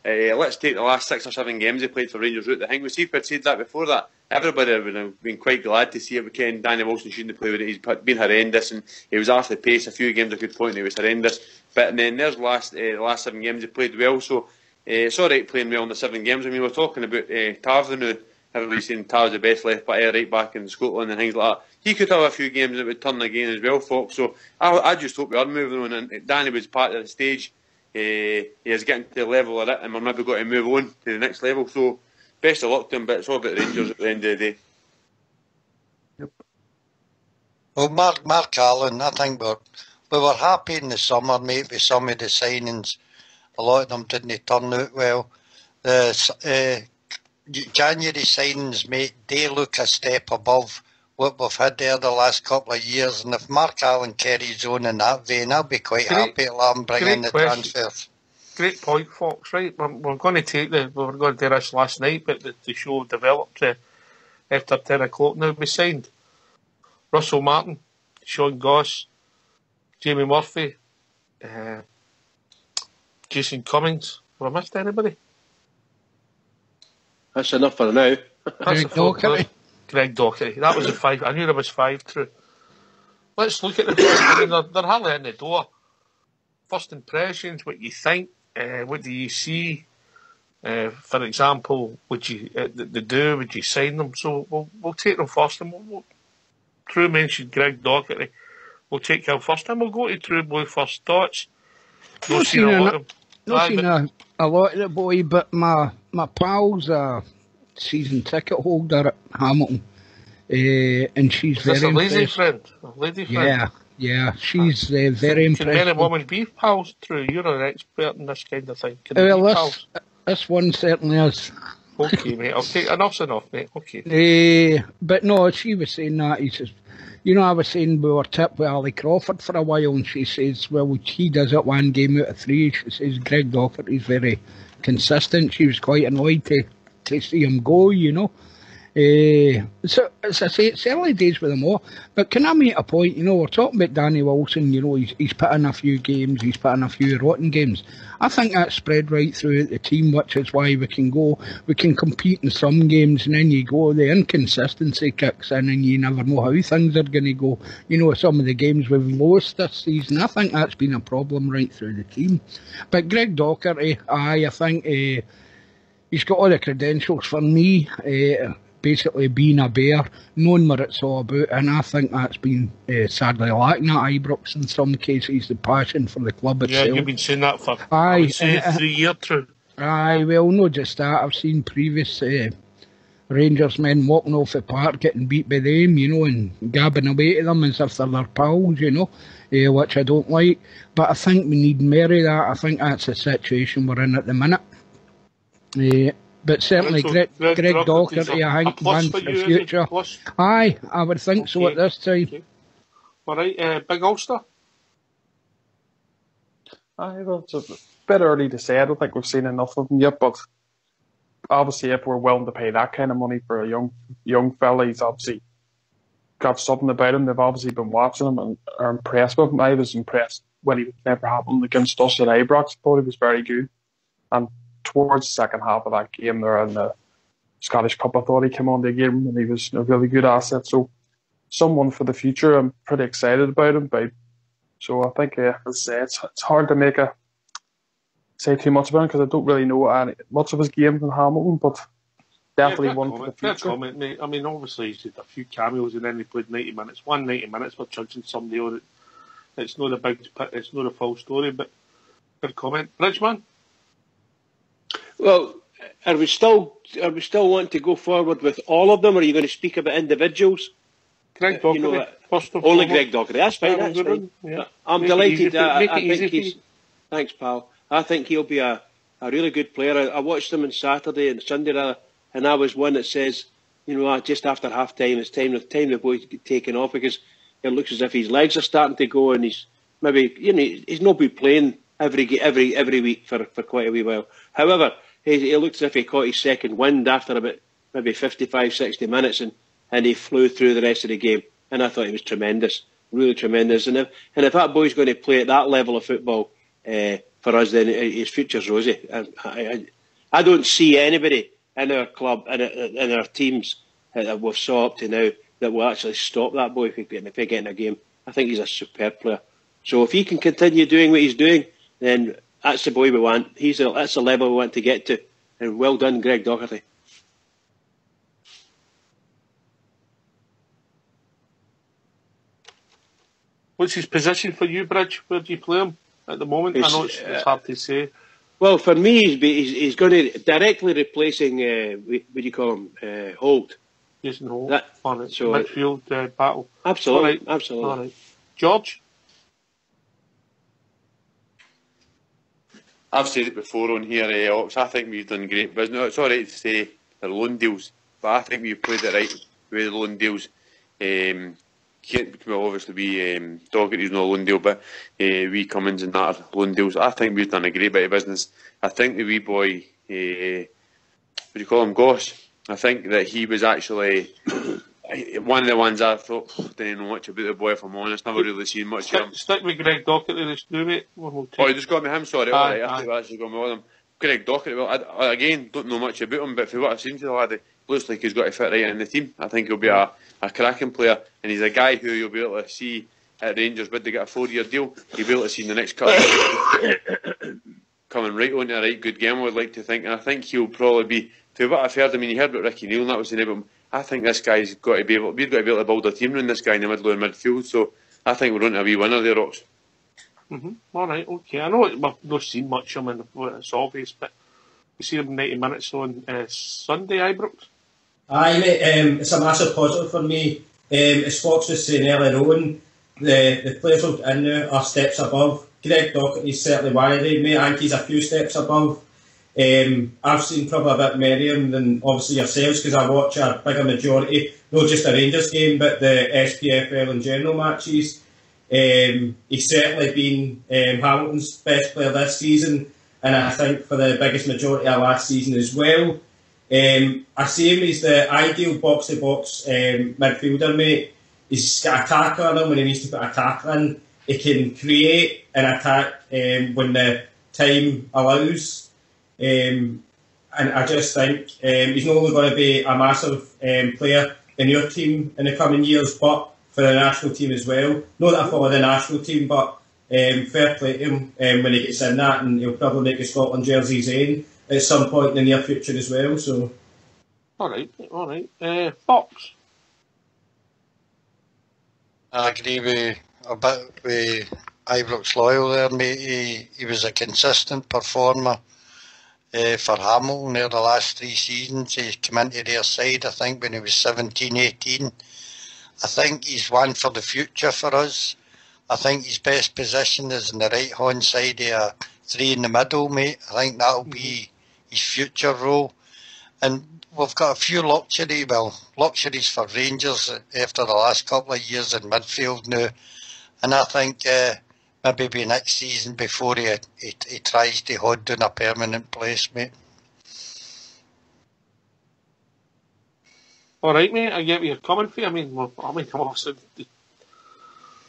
let's take the last 6 or 7 games he played for Rangers out the thing. We see if we'd said that before that, everybody would have been quite glad to see it. Weekend Danny Wilson shouldn't have played with it. He's been horrendous, and he was off the pace. A few games I could point, he was horrendous. But then there's the last 7 games he played well. So it's all right playing well in the 7 games. I mean, we're talking about Tav now. Everybody's saying Tav's the best left back, right back in Scotland and things like that. He could have a few games that would turn again as well, folks. So I just hope we are moving on. And Danny was part of the stage. He is getting to the level of it, and we're maybe going to move on to the next level. So best of luck to him, but it's all about Rangers at the end of the day. Yep. Well, Mark Allen, I think we were happy in the summer, mate, with some of the signings. A lot of them didn't turn out well. The January signings, mate, they look a step above what we've had there the last couple of years, and if Mark Allen carries on in that vein, I'll be quite happy to let him bring in the transfers. Great point, Fox. Right, we're going to we were going to do this last night, but the show developed after 10 o'clock. Now we signed Russell Martin, Sean Goss, Jamie Murphy, Jason Cummings. Have I missed anybody? That's enough for now. Greg Docherty. Greg Docherty. That was a 5. I knew there was 5 true. Let's look at the door. I mean, they're hardly in the door. First impressions, what you think, what do you see? For example, would you would you sign them? So we'll take them first, and True mentioned Greg Docherty. We'll take him first, and we'll go to True Blue first thoughts. Not seen a lot of the boy, but my pal's a season ticket holder at Hamilton, and she's very impressed. A lady friend? Yeah, she's very impressed. Can men and women be pals? True, you're an expert in this kind of thing. Can this one certainly is. Okay, mate. Okay, enough's enough, mate. Okay. But no, she was saying that. He says, I was saying we were tipped with Ali Crawford for a while, and she says, well, he does it 1 game out of 3. She says Greg Docherty's very consistent. She was quite annoyed to see him go, So, as I say, it's early days with them all. But can I make a point? We're talking about Danny Wilson. He's put in a few games. He's put in a few rotten games. I think that's spread right throughout the team, which is why we can compete in some games, and then the inconsistency kicks in, and you never know how things are going to go. Some of the games we've lost this season, I think that's been a problem right through the team. But Greg Docherty, I think he's got all the credentials for me. Basically being a bear, knowing what it's all about, and I think that's been sadly lacking at Ibrox in some cases, the passion for the club itself. Yeah, you've been saying that for 3 years through. Aye, well, not just that, I've seen previous Rangers men walking off the park getting beat by them, and gabbing away to them as if they're their pals, which I don't like. But I think we need more of that. I think that's the situation we're in at the minute. But certainly, Greg Docherty, I think, one for the future. Aye, I would think so at this time. Okay. All right, Big Ulster? It's a bit early to say. I don't think we've seen enough of him yet, but obviously if we're willing to pay that kind of money for a young fella, he's obviously got something about him. They've obviously been watching him and are impressed with him. I was impressed when he never happened against us at Ibrox. I thought he was very good. And towards the second half of that game there in the Scottish Cup, I thought he came on the game and he was a really good asset. So someone for the future. I'm pretty excited about him. So I think, as I say, it's hard to say too much about him because I don't really know much of his game in Hamilton, but definitely one for the future. Comment, mate. I mean, obviously he's had a few cameos and then he played 90 minutes. 90 minutes for judging somebody on it. It's not a full story, but good comment. Bridgeman? Well, are we still wanting to go forward with all of them, or are you going to speak about individuals? Greg Docherty, only Greg Docherty. That's fine. That's fine. Yeah. I'm delighted. I think he's. Thanks, pal. I think he'll be a really good player. I watched him on Saturday and Sunday, and I was one that says, just after half time, it's time the boy's taken off because it looks as if his legs are starting to go, and he's maybe he's not been playing every week for quite a wee while. However, he looks as if he caught his second wind after about maybe 55, 60 minutes, and he flew through the rest of the game. And I thought he was tremendous, really tremendous. And if that boy's going to play at that level of football for us, then his future's rosy. I don't see anybody in our club and in our teams that we've saw up to now that will actually stop that boy if he get in a game. I think he's a superb player. So if he can continue doing what he's doing, then that's the boy we want. That's the level we want to get to. And well done, Greg Docherty. What's his position for you, Bridge? Where do you play him at the moment? I know it's hard to say. Well, for me, he's going to directly replacing, what do you call him, Holt. Jason Holt. So midfield battle. Absolutely, right. absolutely. All right. George? I've said it before on here, Ox. I think we've done great business. It's all right to say they're loan deals, but I think we've played it right with the loan deals. Will obviously be Docherty's no loan deal, but wee Cummins and that are loan deals. I think we've done a great bit of business. I think the wee boy, what do you call him, Goss? I think that he was actually one of the ones I thought, didn't know much about the boy, if I'm honest. Never really seen much of him. Stick with Greg Docherty, this new mate. You just got me him, sorry. Alright, I think we actually got me with him. Greg Docherty, well, I again, don't know much about him, but for what I've seen to the lad, it looks like he's got to fit right in the team. I think he'll be a cracking player, and he's a guy who you'll be able to see at Rangers, but they get a 4-year deal, you'll be able to see in the next couple of coming right on to a right good game, I would like to think, and I think he'll probably be, to what I've heard, I mean, you heard about Ricky Neal, and that was the name of him. I think this guy's got to be able, we've got to be able to build a team around this guy in the middle and midfield, so I think we're on to a wee winner there, Rox. All right, okay. I know we've not seen much of him, and it's obvious, but we see him 90 minutes on Sunday, Ibrox. Aye, mate, it's a massive positive for me. As Fox was saying earlier on, the players who are in now are steps above. Greg Docherty's certainly one of them, mate. I think he's a few steps above. I've seen probably a bit more of him than obviously yourselves because I watch a bigger majority, not just the Rangers game, but the SPFL and general matches. He's certainly been Hamilton's best player this season, and I think for the biggest majority of last season as well. I see him as the ideal box-to-box midfielder, mate. He's got a tackle on him when he needs to put a tackle in. He can create an attack when the time allows. And I just think he's not only going to be a massive player in your team in the coming years, but for the national team as well. Not that I follow the national team, but fair play to him when he gets in that, and he'll probably make the Scotland jerseys in at some point in the near future as well. So, all right. Fox. I agree with a bit with Ibrox Loyal there, mate. He was a consistent performer for Hamilton there the last 3 seasons. He came into their side, I think, when he was 17, 18. I think he's one for the future for us. I think his best position is in the right-hand side of 3 in the middle, mate. I think that'll be his future role. And we've got a few luxuries for Rangers after the last couple of years in midfield now. And I think maybe be next season before he tries to hold down a permanent place, mate. All right, mate. I get what you're coming for. I mean, obviously,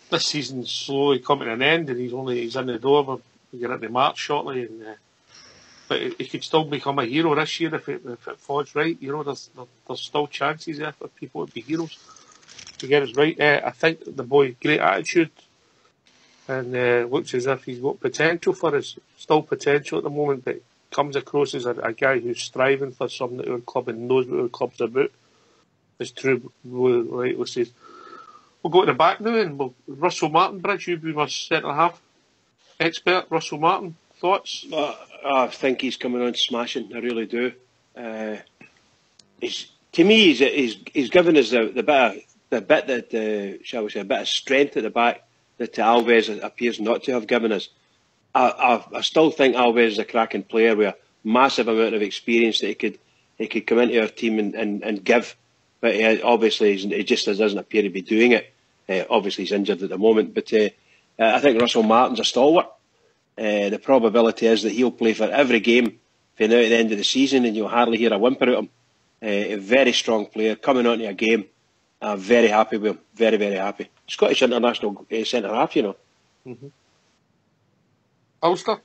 this season's slowly coming to an end, and he's in the door. We're getting into March shortly, but he could still become a hero this year if it falls right. You know, there's still chances there for people to be heroes to get us right. I think the boy, great attitude, and looks as if he's got potential for us. Still potential at the moment, but comes across as a guy who's striving for something at our club and knows what our club's about. It's true, rightly says. We'll go to the back now, and Russell Martin, Bridge, you've been my centre-half expert. Russell Martin, thoughts? I think he's coming on smashing, I really do. To me, he's given us the bit that, shall we say, a bit of strength at the back that Alves appears not to have given us. I still think Alves is a cracking player with a massive amount of experience that he could come into our team and give. But obviously, he just doesn't appear to be doing it. Obviously, he's injured at the moment. But I think Russell Martin's a stalwart. The probability is that he'll play for every game from now to the end of the season, and you'll hardly hear a whimper out of him. A very strong player coming onto a game. I'm very happy with him. Very, very happy. Scottish international centre-half, you know. Mm-hmm. Ulster?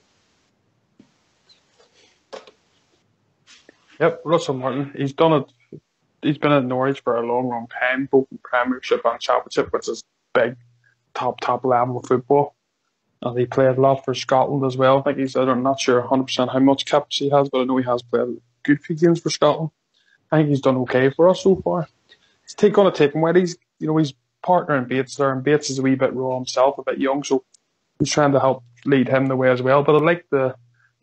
Yep, Russell Martin. He's done it. He's been at Norwich for a long, long time, both in Premiership and Championship, which is big, top level of football. And he played a lot for Scotland as well. I think I'm not sure 100% how much caps he has, but I know he has played a good few games for Scotland. I think he's done okay for us so far. He's going to take him where he's partnering Bates there, and Bates is a wee bit raw himself, a bit young, so he's trying to help lead him the way as well. But I like to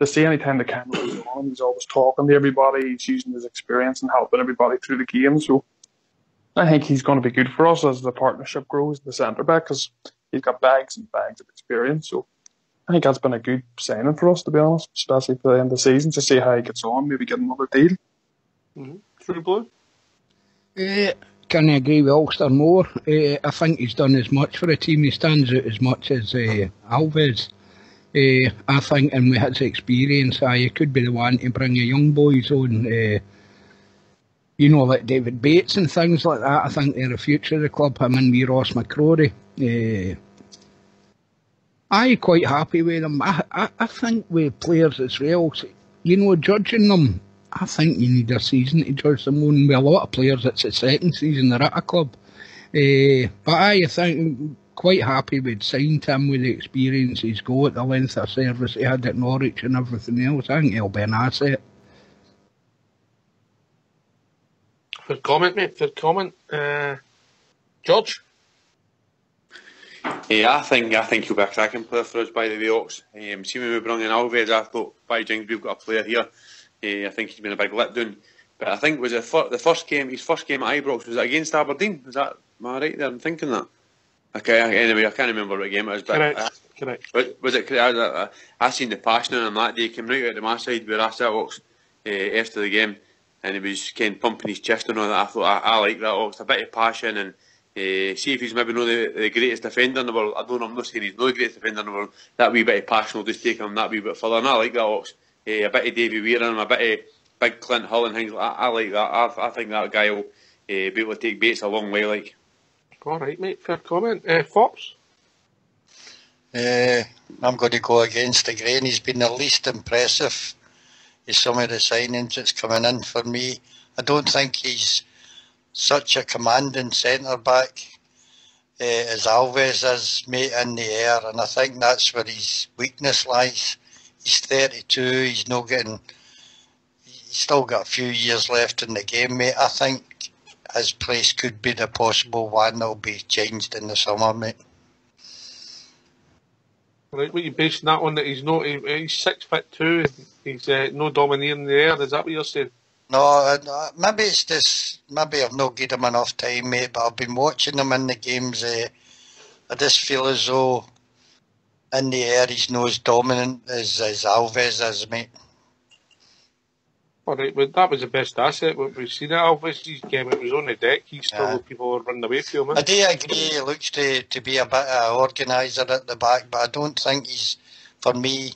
see any time the camera is on, he's always talking to everybody, he's using his experience and helping everybody through the game. So I think he's going to be good for us as the partnership grows, the centre back, because he's got bags and bags of experience. So I think that's been a good signing for us, to be honest, especially for the end of the season, to see how he gets on, maybe get another deal. Mm-hmm. True Blue? Can I agree with Ulster more? I think he's done as much for the team. He stands out as much as Alves. I think, and with his experience, he could be the one to bring the young boys on. Like David Bates and things like that. I think they're the future of the club. Him and me, Ross McCrory. I'm quite happy with them. I think with players as well, judging them, I think you need a season to judge them on. With a lot of players, it's the second season they're at a club. But I think quite happy we'd signed him with the experience he's got, the length of service he had at Norwich and everything else. I think he'll be an asset. Fair comment, mate. Fair comment. George? I think he'll be a cracking player for us, by the way, Ox. See, when we brought in Alves, I thought, by Jings, we've got a player here. I think he's been a big letdown. But I think was his first game at Ibrox, was it against Aberdeen? Am I right there? I'm thinking that. Okay, anyway, I can't remember what game it was. But Correct. Was it? I seen the passion in him that day. He came right out to my side where I sat, Ox, after the game, and he was pumping his chest and all that. I thought, I like that, Ox, a bit of passion, and see if he's maybe not the greatest defender in the world. I'm not saying he's not the greatest defender in the world. That wee bit of passion will just take him that wee bit further, and I like that, Ox. A bit of Davy Weir in him, a bit of big Clint Hull and things like that. I like that. I think that guy will be able to take Bates a long way, like. All right, mate. Fair comment. Fops? I'm going to go against the grain. He's been the least impressive in some of the signings that's coming in for me. I don't think he's such a commanding centre-back as Alves is, mate, in the air, and I think that's where his weakness lies. He's 32, he's still got a few years left in the game, mate. I think his place could be the possible one that'll be changed in the summer, mate. Right, what you basing that on, that he's 6'2", he's no domineering in the air, is that what you're saying? No, maybe it's just, maybe I've not given him enough time, mate, but I've been watching him in the games. I just feel as though in the air he's not as dominant as Alves is, mate. All right, well, that was the best asset we've seen at Alves' game. It was on the deck. He struggled, people were running away from him. I do agree, he looks to be a bit of an organiser at the back, but I don't think for me,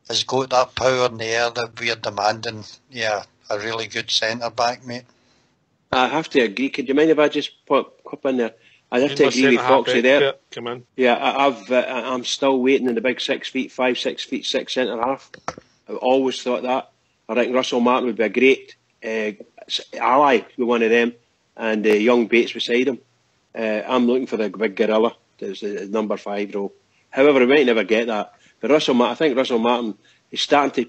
has got that power in the air that we're demanding. Yeah, a really good centre back, mate. I have to agree. Could you mind if I just pop in there? I have to agree with Foxy there. Come in. Yeah, I'm still waiting in the big 6'5", 6'6" centre half. I've always thought that. I think Russell Martin would be a great ally with one of them, and young Bates beside him. I'm looking for the big gorilla, the number 5 role. However, we might never get that. But I think Russell Martin is starting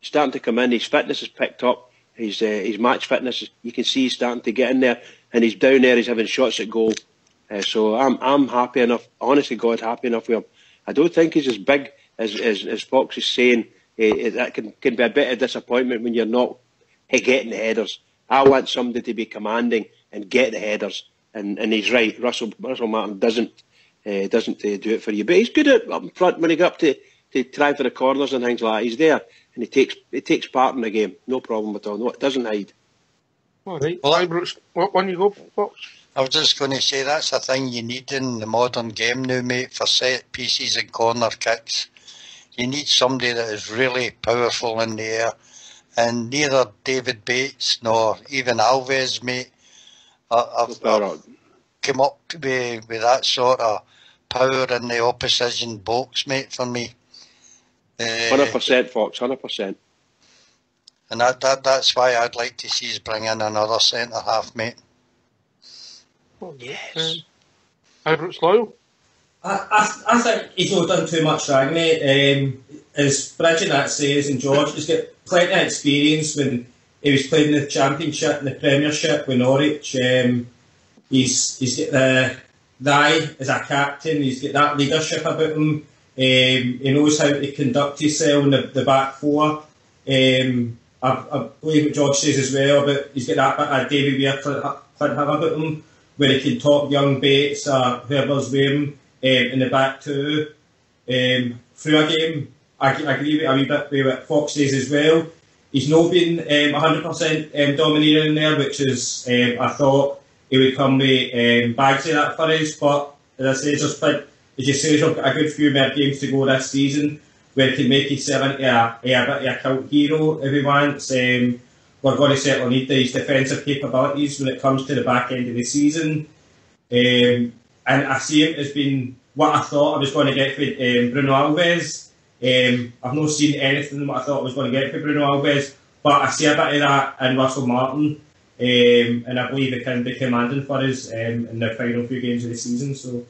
to come in. His fitness is picked up. His match fitness, you can see he's starting to get in there, and he's down there. He's having shots at goal. So I'm happy enough. Honestly, God, happy enough with him. I don't think he's as big as Fox is saying. That can be a bit of disappointment when you're not getting the headers. I want somebody to be commanding and get the headers, and he's right. Russell Martin doesn't do it for you, but he's good up front when he got up to try for the corners and things like that. He's there, and he takes part in the game. No problem at all. No, it doesn't hide. All right. Well, what one you go, Fox? I was just going to say that's a thing you need in the modern game now, mate, for set pieces and corner kicks. You need somebody that is really powerful in the air. And neither David Bates nor even Alves, mate, have come up with that sort of power in the opposition box, mate, for me. 100%, Fox, 100%. And that's why I'd like to see us bring in another centre-half, mate. Oh, yes. Ibrox Lyle? I think he's not done too much wrong, mate. As Bridget says, and George, he's got plenty of experience when he was playing in the Championship and the Premiership with Norwich. He's got the eye as a captain, he's got that leadership about him. He knows how to conduct himself in the back four. I believe what George says as well, but he's got that bit of Davy Weir Clint about him, where he can talk young Bates or whoever's with him in the back two through a game. I agree with a wee bit with what Fox says as well. He's not been 100% dominating in there, which is I thought he would come with bags of that for us. But as I say, as you say, he's got a good few more games to go this season, where he can make himself into a bit of a cult hero if he wants. We're going to certainly need these defensive capabilities when it comes to the back end of the season. And I see him as being what I thought I was going to get with Bruno Alves. I've not seen anything what I thought I was going to get for Bruno Alves, but I see a bit of that in Russell Martin, and I believe it can be commanding for us in the final few games of the season. So,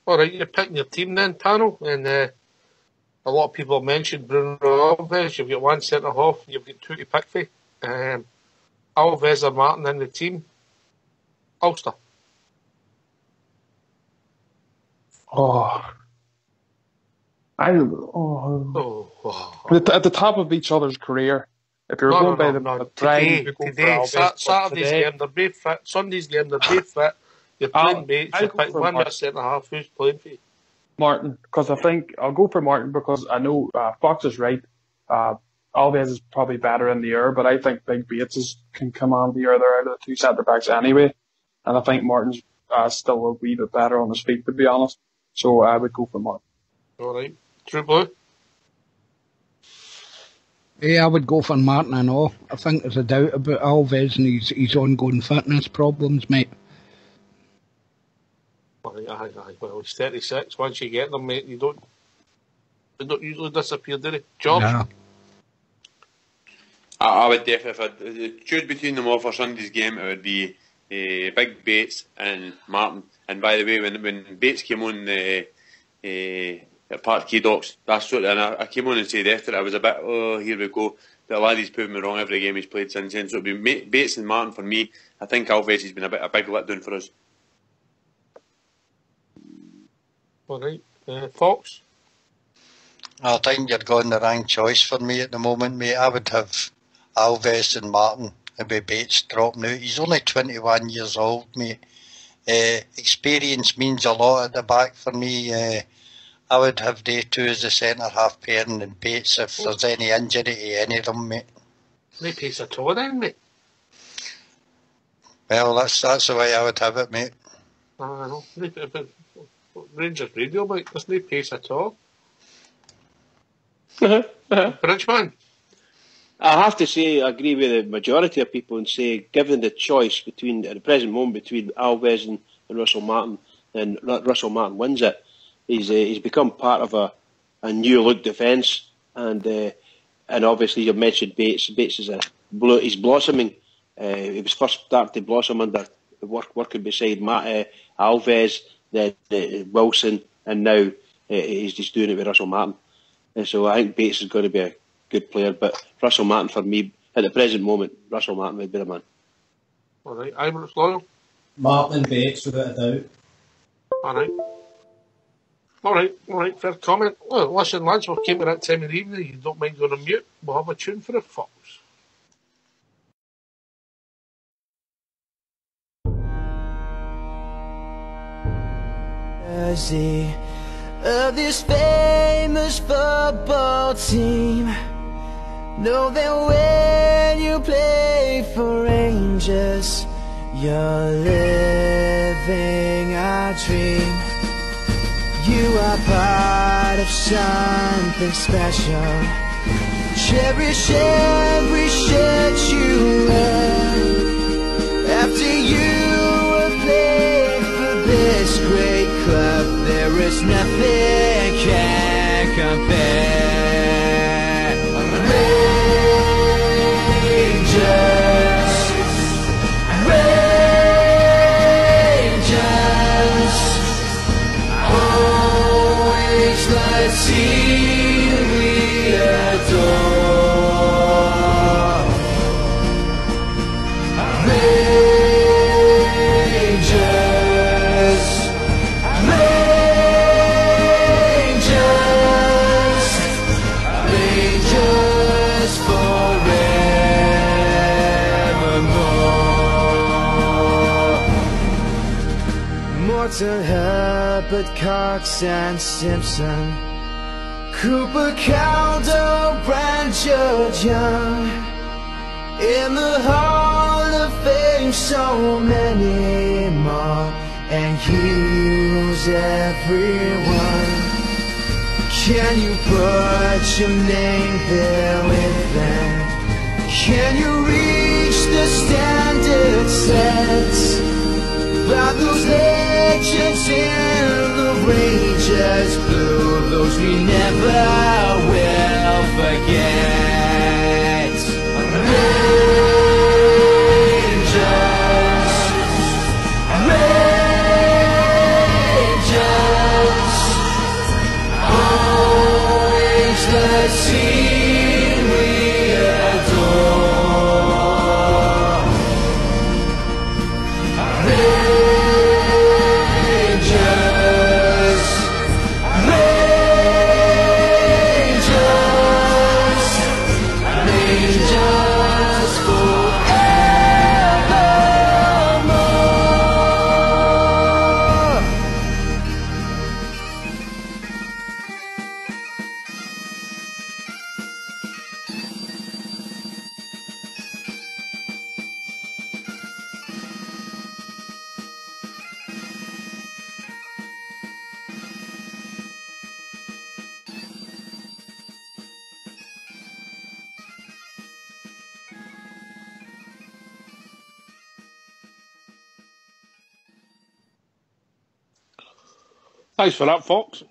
all right, you're picking your team then, Tano, and a lot of people have mentioned Bruno Alves. You've got one centre half, you've got two to pick for. Alves or Martin in the team. Ulster. At the top of each other's career. If you're going by the today, Saturday's game, they're both fit. Sunday's game, they're both fit. You're playing Bates, you pick one of centre half. Who's playing for you? Martin, because I think I'll go for Martin because I know Fox is right. Alves is probably better in the air, but I think Big Bates can command the air there out of the two centre backs anyway. And I think Martin's still a wee bit better on his feet, to be honest. So I would go for Martin. All right. True Blue? Yeah, I would go for Martin and all. I think there's a doubt about Alves and his ongoing fitness problems, mate. Aye. Well, he's 36. Once you get them, mate, they don't usually disappear, do they? George? Nah. I would definitely, if I choose between them all for Sunday's game, it would be Big Bates and Martin. And by the way, when Bates came on at Park Key Docks, and I came on and said after it, I was a bit, here we go. But laddie's proved me wrong every game he's played since then. So it would be Bates and Martin for me. I think Alves has been a big letdown for us. All right. Fox? I think you're going the wrong choice for me at the moment, mate. I would have Alves and Martin and with Bates dropping out. He's only 21 years old, mate. Experience means a lot at the back for me. I would have they two as the centre half pairing and Bates if there's any injury to any of them, mate. No Bates at all then, mate. Well, that's the way I would have it, mate. I know. Rangers radio, mate. There's no pace at all. Bridgeman. I have to say, I agree with the majority of people and say, given the choice between, at the present moment, between Alves and Russell Martin, and Russell Martin wins it, he's become part of a new look defence, and obviously you mentioned Bates. Bates is he's blossoming. He was first started to blossom under working beside Alves, then Wilson, and now he's just doing it with Russell Martin. And so I think Bates is going to be a good player, but Russell Martin for me at the present moment, Russell Martin would be the man. All right, Ibrox Loyal. Martin and Bates without a doubt. All right, fair comment. Well, listen, lads, we came to that time of the evening. You don't mind going on mute? We'll have a tune for the Fox. Jersey of this famous football team. Know that when you play for Rangers, you're living a dream. You are part of something special. Cherish every shirt you wear. After you have played for this great club, there is nothing can compare. Team we adore. Rangers forevermore. Morton, Herbert, Cox and Simpson, Cooper, Caldo, Brand, George Young. In the Hall of Fame, so many more, and heroes everyone. Can you put your name there with them? Can you reach the standard set by those legends in the Rangers blue, those we never will forget? Rangers, always the team we adore. Thanks for that, Fox.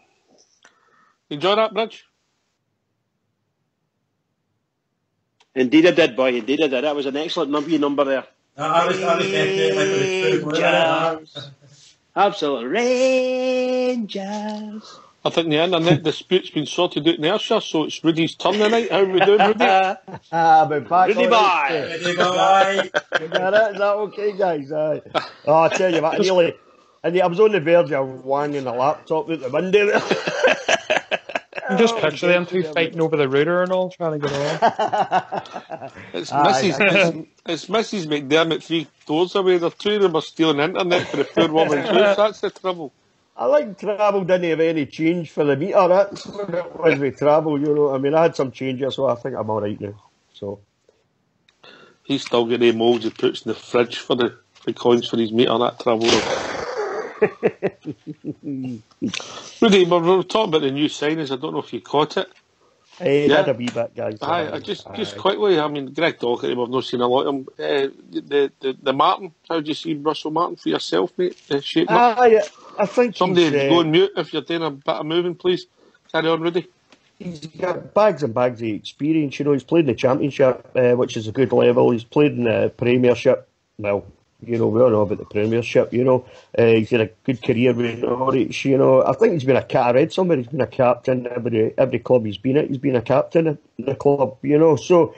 Enjoy that, Bridge? Indeed I did, boy. Indeed I did. That was an excellent number there. I was definitely Absolutely. Rangers. I think the internet dispute's been sorted out in Ayrshire, so it's Rudy's turn tonight. How are we doing, Rudy? I'll be back. Rudy boy. Rudy boy. Is that okay, guys? Oh, I tell you what, nearly. And I was on the verge of wanging the laptop out the window there. You just picture them two fighting over the router and all, trying to get on. It's Mrs. McDermott 3 doors away. The two of them are stealing internet for the poor woman's house. That's the trouble. I like travel didn't have any change for the meter. That's what it was with travel, you know. I mean, I had some changes, so I think I'm all right now. So he's still got the moulds he puts in the fridge for the coins for his meter. That travel. Rudy, we're talking about the new signings. I don't know if you caught it. Had a wee bit, guys. Just quickly. I mean, Greg Docherty, we've not seen a lot of him. The Martin, how do you see Russell Martin for yourself, mate? Shape up. I think somebody go on mute if you're doing a bit of moving, please. Carry on, Rudy. He's got bags and bags of experience. You know, he's played in the Championship, which is a good level. He's played in the Premiership. Well, you know, we all know about the Premiership, you know. He's had a good career with Norwich, you know. I think he's been I read somewhere he's been a captain every club he's been at. He's been a captain in the club, you know. So,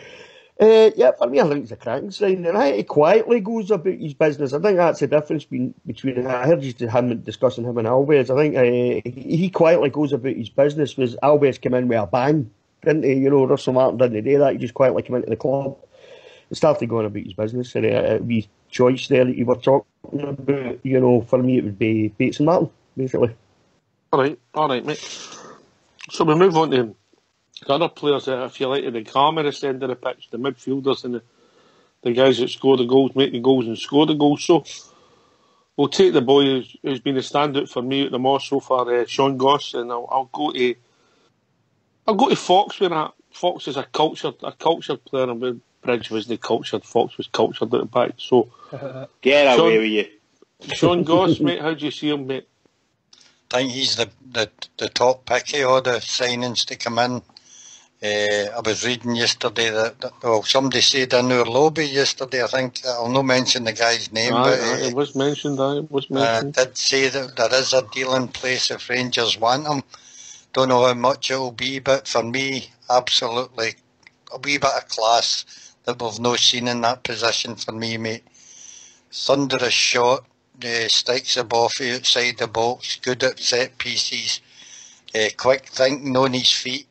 for me, I think he's a cracking signing. And I think he quietly goes about his business. I think that's the difference between I heard him discussing him and Alves. I think he quietly goes about his business, whereas Alves came in with a bang, didn't he? You know, Russell Martin didn't do that. He just quietly came into the club and started going about his business. And we choice there that you were talking about, you know, for me it would be Bates and Martin, basically. All right, mate. So we move on to the other players, if you like, at the Cameras end of the pitch, the midfielders and the guys that score the goals, make the goals and score the goals. So we'll take the boy who's been a standout for me at the most so far, Sean Goss, and I'll go to Fox with that. Fox is a cultured player, and Bridge wasn't cultured, Fox was cultured at the back. So get away with you. Sean Goss, mate, how do you see him, mate? I think he's the top pick of all the signings to come in. I was reading yesterday that somebody said in our lobby yesterday, I think, I'll not mention the guy's name, but it was mentioned. Did say that there is a deal in place if Rangers want him. Don't know how much it will be, but for me, absolutely a wee bit of class that we've not seen in that position for me, mate. Thunderous shot, strikes the ball outside the box, good at set pieces, quick thinking on his feet,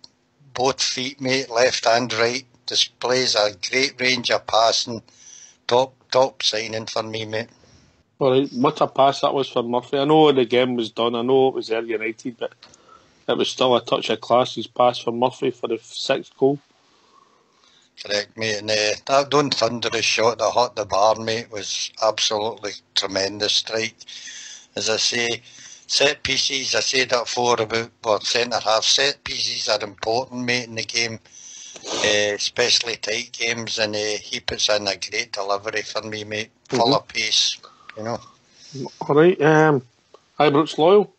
both feet, mate, left and right, displays a great range of passing. Top signing for me, mate. All right, what a pass that was for Murphy. I know the game was done, I know it was Ayr United, but it was still a touch of class, his pass for Murphy for the 6th goal. Correct, mate. And that don't thunderous shot that hit the bar, mate, was absolutely tremendous strike. As I say, set pieces, I said that before about centre-half. Set pieces are important, mate, in the game, especially tight games, and he puts in a great delivery for me, mate. Full of pace, you know. All right, Ibrox Loyal.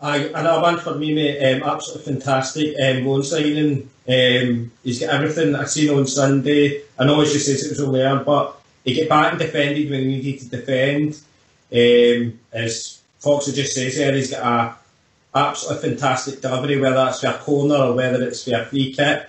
Another one for me, mate. Absolutely fantastic. Loan signing. He's got everything I seen on Sunday. I know he just says it was all there, but he got back and defended when he needed to defend. As Fox just says there, he's got a absolutely fantastic delivery, whether that's for a corner or whether it's for a free kick.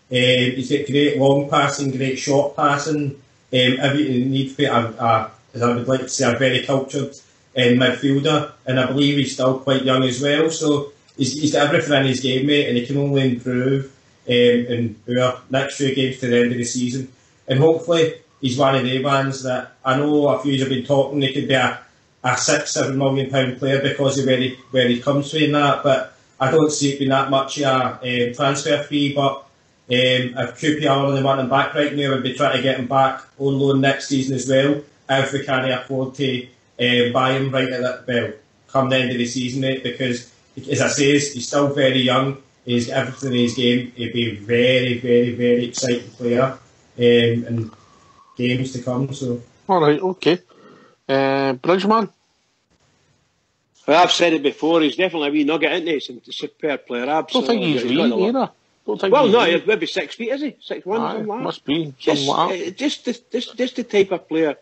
He's got great long passing, great short passing. Everything you need for as I would like to say, a very cultured midfielder, and I believe he's still quite young as well, so he's got everything in his game, mate, and he can only improve in our next few games to the end of the season, and hopefully he's one of the ones that I know a few have been talking he could be a £6-7 million player because of where he comes from and that, but I don't see it being that much of a transfer fee, but if QPR only want him back right now, we'd be trying to get him back on loan next season as well, if we can't afford to buy him right at that come the end of the season, mate, because as I say, he's still very young, he's got everything in his game, he'll be a very, very, very exciting player in games to come. So alright, okay. Bridgeman? Well, I've said it before, he's definitely a wee nugget, isn't he? He's a superb player, absolutely. Don't think he's wee either. He's maybe 6 feet, is he? 6'1", something like that. Must be. Just the type of player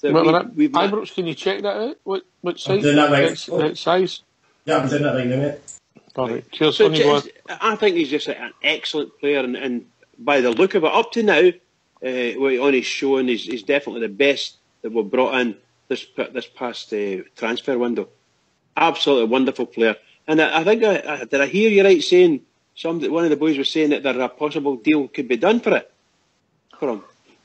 that Ibrox, can you check that out? What size? I'm doing that right. Size? Yeah, I'm doing that right now, mate. Alright, cheers. So I think he's just an excellent player, and by the look of it, up to now, on his showing, he's definitely the best that we've brought in this past transfer window. Absolutely wonderful player. And I think, did I hear you right saying, one of the boys was saying that there a possible deal could be done for him?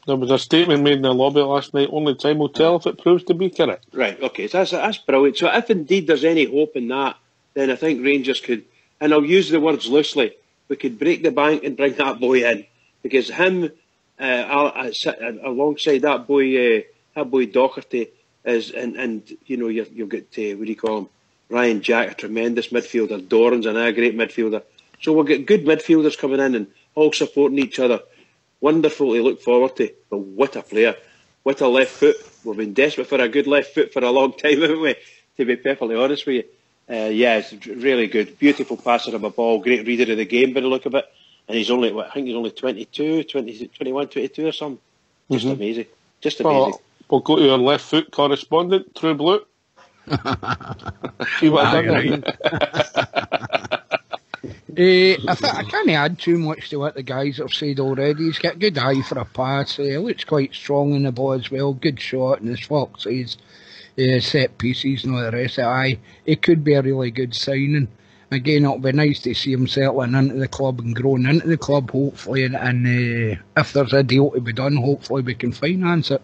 There was a statement made in the lobby last night. Only time will tell if it proves to be correct. Right, okay, so that's brilliant. So if indeed there's any hope in that, then I think Rangers could, and I'll use the words loosely, we could break the bank and bring that boy in. Because him, alongside that boy Docherty, is, and you know, you've got, what do you call him, Ryan Jack, a tremendous midfielder, Doran's another great midfielder. So we'll get good midfielders coming in and all supporting each other. Wonderful to look forward to. But what a player. What a left foot. We've been desperate for a good left foot for a long time, haven't we? To be perfectly honest with you. Yeah, it's really good. Beautiful passer of a ball. Great reader of the game by the look of it. And he's only, I think he's only 21, 22 or something. Just amazing. Just amazing. We'll go to our left foot correspondent, True Blue. See what I've done. I can't add too much to what the guys have said already. He's got a good eye for a pass. He looks quite strong in the ball as well. Good shot, and as Fox says, set pieces and all the rest of it. It could be a really good signing. Again, it'll be nice to see him settling into the club and growing into the club, hopefully. And if there's a deal to be done, hopefully we can finance it.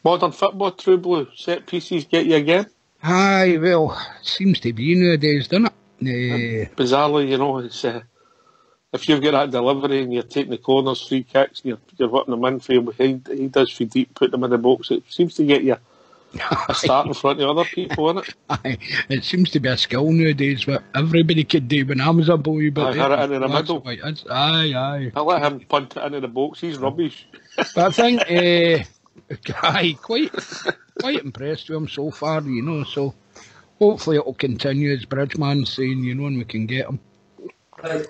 Modern football, True Blue, set pieces get you again? Aye, well, it seems to be nowadays, doesn't it? Bizarrely, you know, it's if you've got that delivery and you're taking the corners, free kicks, and you're whipping them in for you behind, he does for deep, put them in the box. It seems to get you a start in front of other people, innit? Aye, it seems to be a skill nowadays, what everybody could do when I was a boy. But I had it into the middle. Aye. I let him punt it into the box. He's rubbish. But I think, quite impressed with him so far, you know, so hopefully it'll continue, as Bridgeman's saying, you know, and we can get him. Right.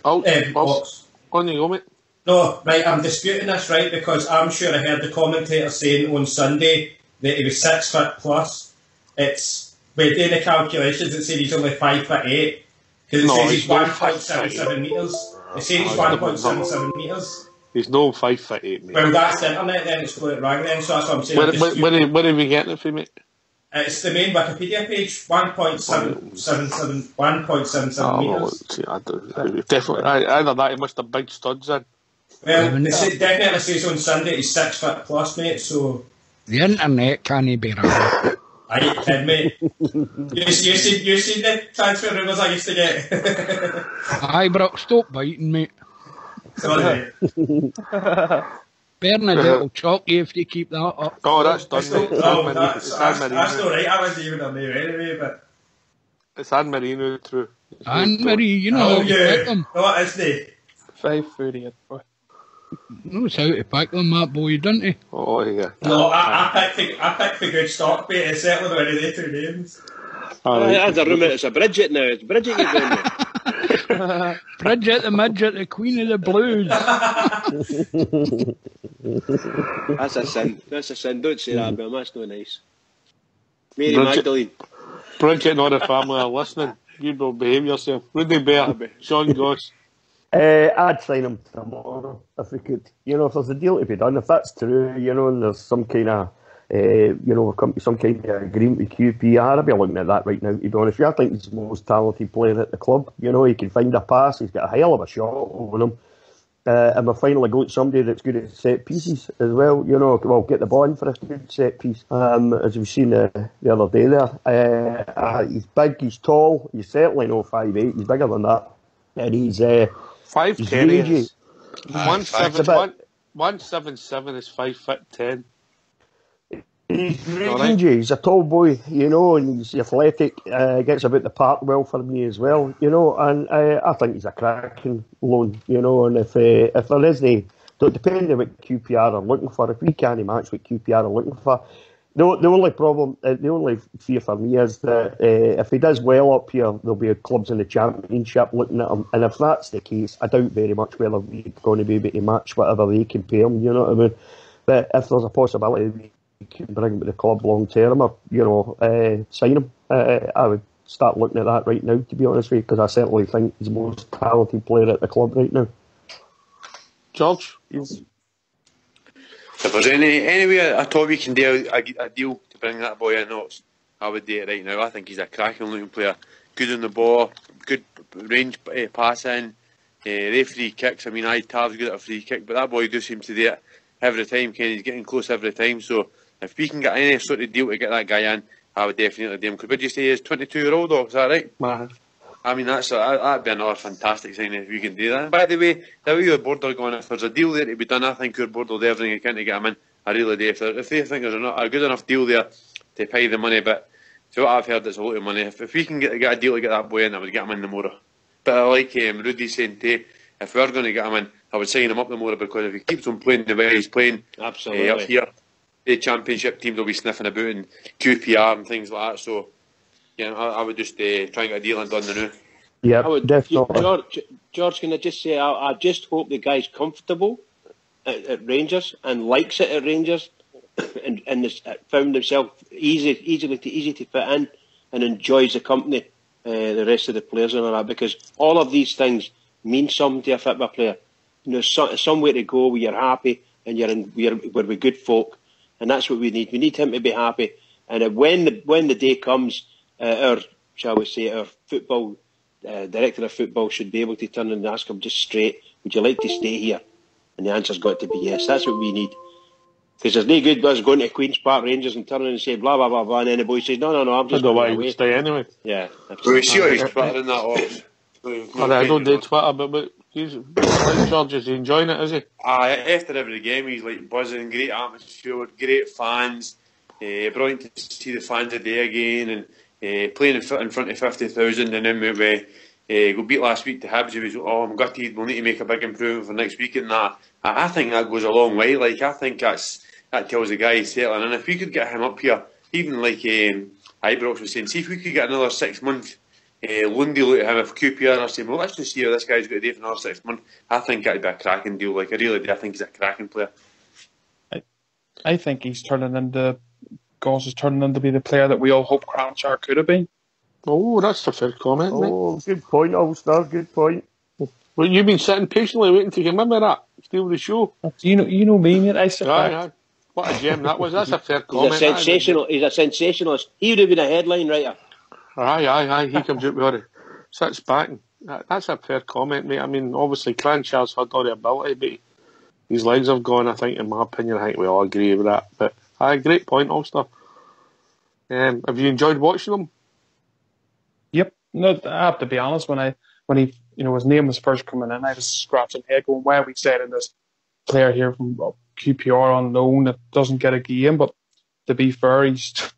Box. On you go, mate. No, right, I'm disputing this, right, because I'm sure I heard the commentator saying on Sunday that he was 6 foot plus. It's, by doing the calculations, it said he's only 5'8", because it says he's 1.77 metres. It says he's 1.77 metres. He's no 5'8", mate. Well, that's the internet then, it's got it wrong then, so that's what I'm saying. Where are we getting it from, mate? It's the main Wikipedia page, 1.77 metres. Definitely, either that, he must have big studs in. Well, it definitely says on Sunday he's 6 foot plus, mate, so... The internet can't be right. Are you kidding me? You seen the transfer rumours I used to get? Aye, Brock, stop biting, mate. Sorry. Bernadette will chalk you if you keep that up. Oh, that's done, mate. That's not right. I wasn't even on there anyway, but... It's Anne Marino, True. Anne Marie, you know how to pick them. No, it isn't. 5'30", boy. Knows how to pick them, that boy, doesn't he? Oh, yeah. No, I picked the good stock, mate. It's certainly one of the two names. That's a rumour. It's a Bridget now. It's Bridget you're going there. Bridget the Midget, the Queen of the Blues. That's a sin. Don't say that, Bill. That's not nice. Mary Magdalene. Bridget and all the family are listening. You will behave yourself. Rudy Bear, Sean Goss. I'd sign him tomorrow if we could. You know, if there's a deal to be done, if that's true, you know, and there's some kind of, come to some kind of agreement with QPR, I'd be looking at that right now, to be honest with you. I think he's the most talented player at the club. You know, he can find a pass, he's got a hell of a shot on him. And we're finally got somebody that's good at set pieces as well. You know, well, get the ball in for a good set piece. As we've seen the other day there. He's big, he's tall, he's certainly no 5'8", he's bigger than that. And he's 5'10". 177 is 5'10". He's rangy, he's a tall boy, you know, and he's athletic, gets about the park well for me as well, you know, and I think he's a cracking loan, you know, and if there isn't, depending on what QPR are looking for, if we can't match what QPR are looking for, the only problem, the only fear for me is that if he does well up here, there'll be clubs in the Championship looking at him, and if that's the case, I doubt very much whether we're going to be able to match whatever they can pay him, you know what I mean? But if there's a possibility we can bring him to the club long term, or, you know, sign him, I would start looking at that right now, to be honest with you, because I certainly think he's the most talented player at the club right now. George? If there's any way at all we can do a deal to bring that boy in, I would do it right now. I think he's a cracking looking player. Good on the ball, good range passing, free kicks. I mean, Tav's good at a free kick, but that boy does seem to do it every time. He's getting close every time. So if we can get any sort of deal to get that guy in, I would definitely do him. Because would you say he's 22-year-old? Is that right? I mean, that'd be another fantastic sign if we can do that. By the way your board are going, if there's a deal there to be done, I think your board will do everything they can to get him in. I really do. If they think there's a good enough deal there to pay the money, but so what I've heard, it's a lot of money. If we can get a deal to get that boy in, I would get him in the more. But I like Rudy saying today, if we are going to get him in, I would sign him up the more, because if he keeps on playing the way he's playing, absolutely, up here, the championship teams will be sniffing about and QPR and things like that. So, yeah, I would just try and get a deal done now. Yeah, definitely. George, can I just say, I just hope the guy's comfortable at Rangers and likes it at Rangers, and found himself easy to fit in and enjoys the company, the rest of the players and all that, because all of these things mean something to a football player. You know, somewhere to go where you're happy and we're with good folk, and that's what we need. We need him to be happy, and when the day comes, our football director of football should be able to turn and ask him just straight, would you like to stay here? And the answer's got to be yes. That's what we need. Because there's no good us going to Queen's Park Rangers and turning and say blah blah blah blah, and then the boy says no, I'm just going away. Stay anyway. Yeah. We see how he's Twitter in that off. I don't do Twitter, but he's George, is he enjoying it, is he? After every game he's like buzzing, great atmosphere, great fans, brilliant to see the fans of the day again, and playing in front of 50,000, and then we got beat last week to Hibs. He was, I'm gutted, we'll need to make a big improvement for next week, and that. I think that goes a long way. Like, I think that tells the guy he's settling, and if we could get him up here, even like Ibrox was saying, see if we could get another 6 month loan deal out of him. If QPR are saying, well, let's just see how this guy's got to do for another 6 months, I think that'd be a cracking deal. Like, I really do. I think he's a cracking player. I think he's turning into Goss is turning into be the player that we all hope Cranchar could have been. Oh, that's a fair comment, mate. Oh, good point, Ulster. Good point. Well, you've been sitting patiently waiting to remember that. Steal the show. You know me, mate. Aye. What a gem that was. That's a fair comment. He's a sensationalist. He would have been a headline writer. Aye. He comes out with all the sits back. That's a fair comment, mate. I mean, obviously, Cranchar's had all the ability, but his legs have gone, I think, in my opinion. I think we all agree with that. But, great point, Ulster. Have you enjoyed watching them? Yep. No, I have to be honest. When he, his name was first coming in, I was scratching head going, why are we setting this player here from QPR on loan that doesn't get a game? But to be fair, he's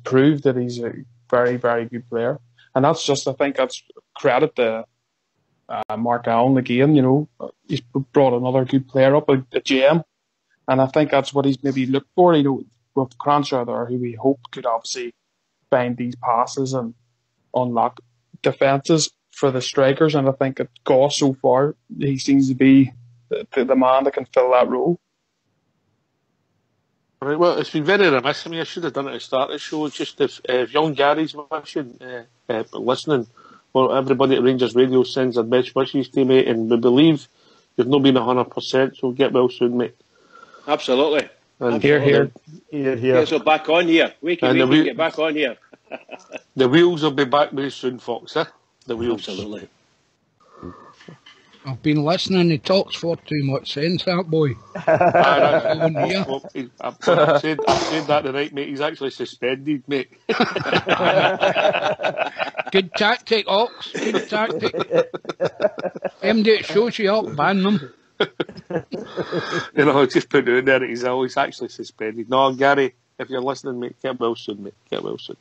proved that he's a very, very good player. And I think that's credit to Mark Allen again. He's brought another good player up, a GM. And I think that's what he's maybe looked for, with Cranchar there, who we hope could obviously find these passes and unlock defences for the strikers. And I think at Goss so far, he seems to be the man that can fill that role. Right, well, it's been very remiss of me. I should have done it at the start of the show. Just if young Gary's listening, well, everybody at Rangers Radio sends their best wishes to you, mate, and we believe you've not been 100%, so get well soon, mate. Absolutely. And here. So back on here. We can get back on here. The wheels will be back very soon, Fox, The wheels. Absolutely. I've been listening. He talks for too much sense, that boy. I've said that tonight, mate. He's actually suspended, mate. Good tactic, Ox. Good tactic. MD, it shows you up, ban them. Just put it in there. He's actually suspended. No, Gary, if you're listening, mate, get well soon, mate. Get well soon.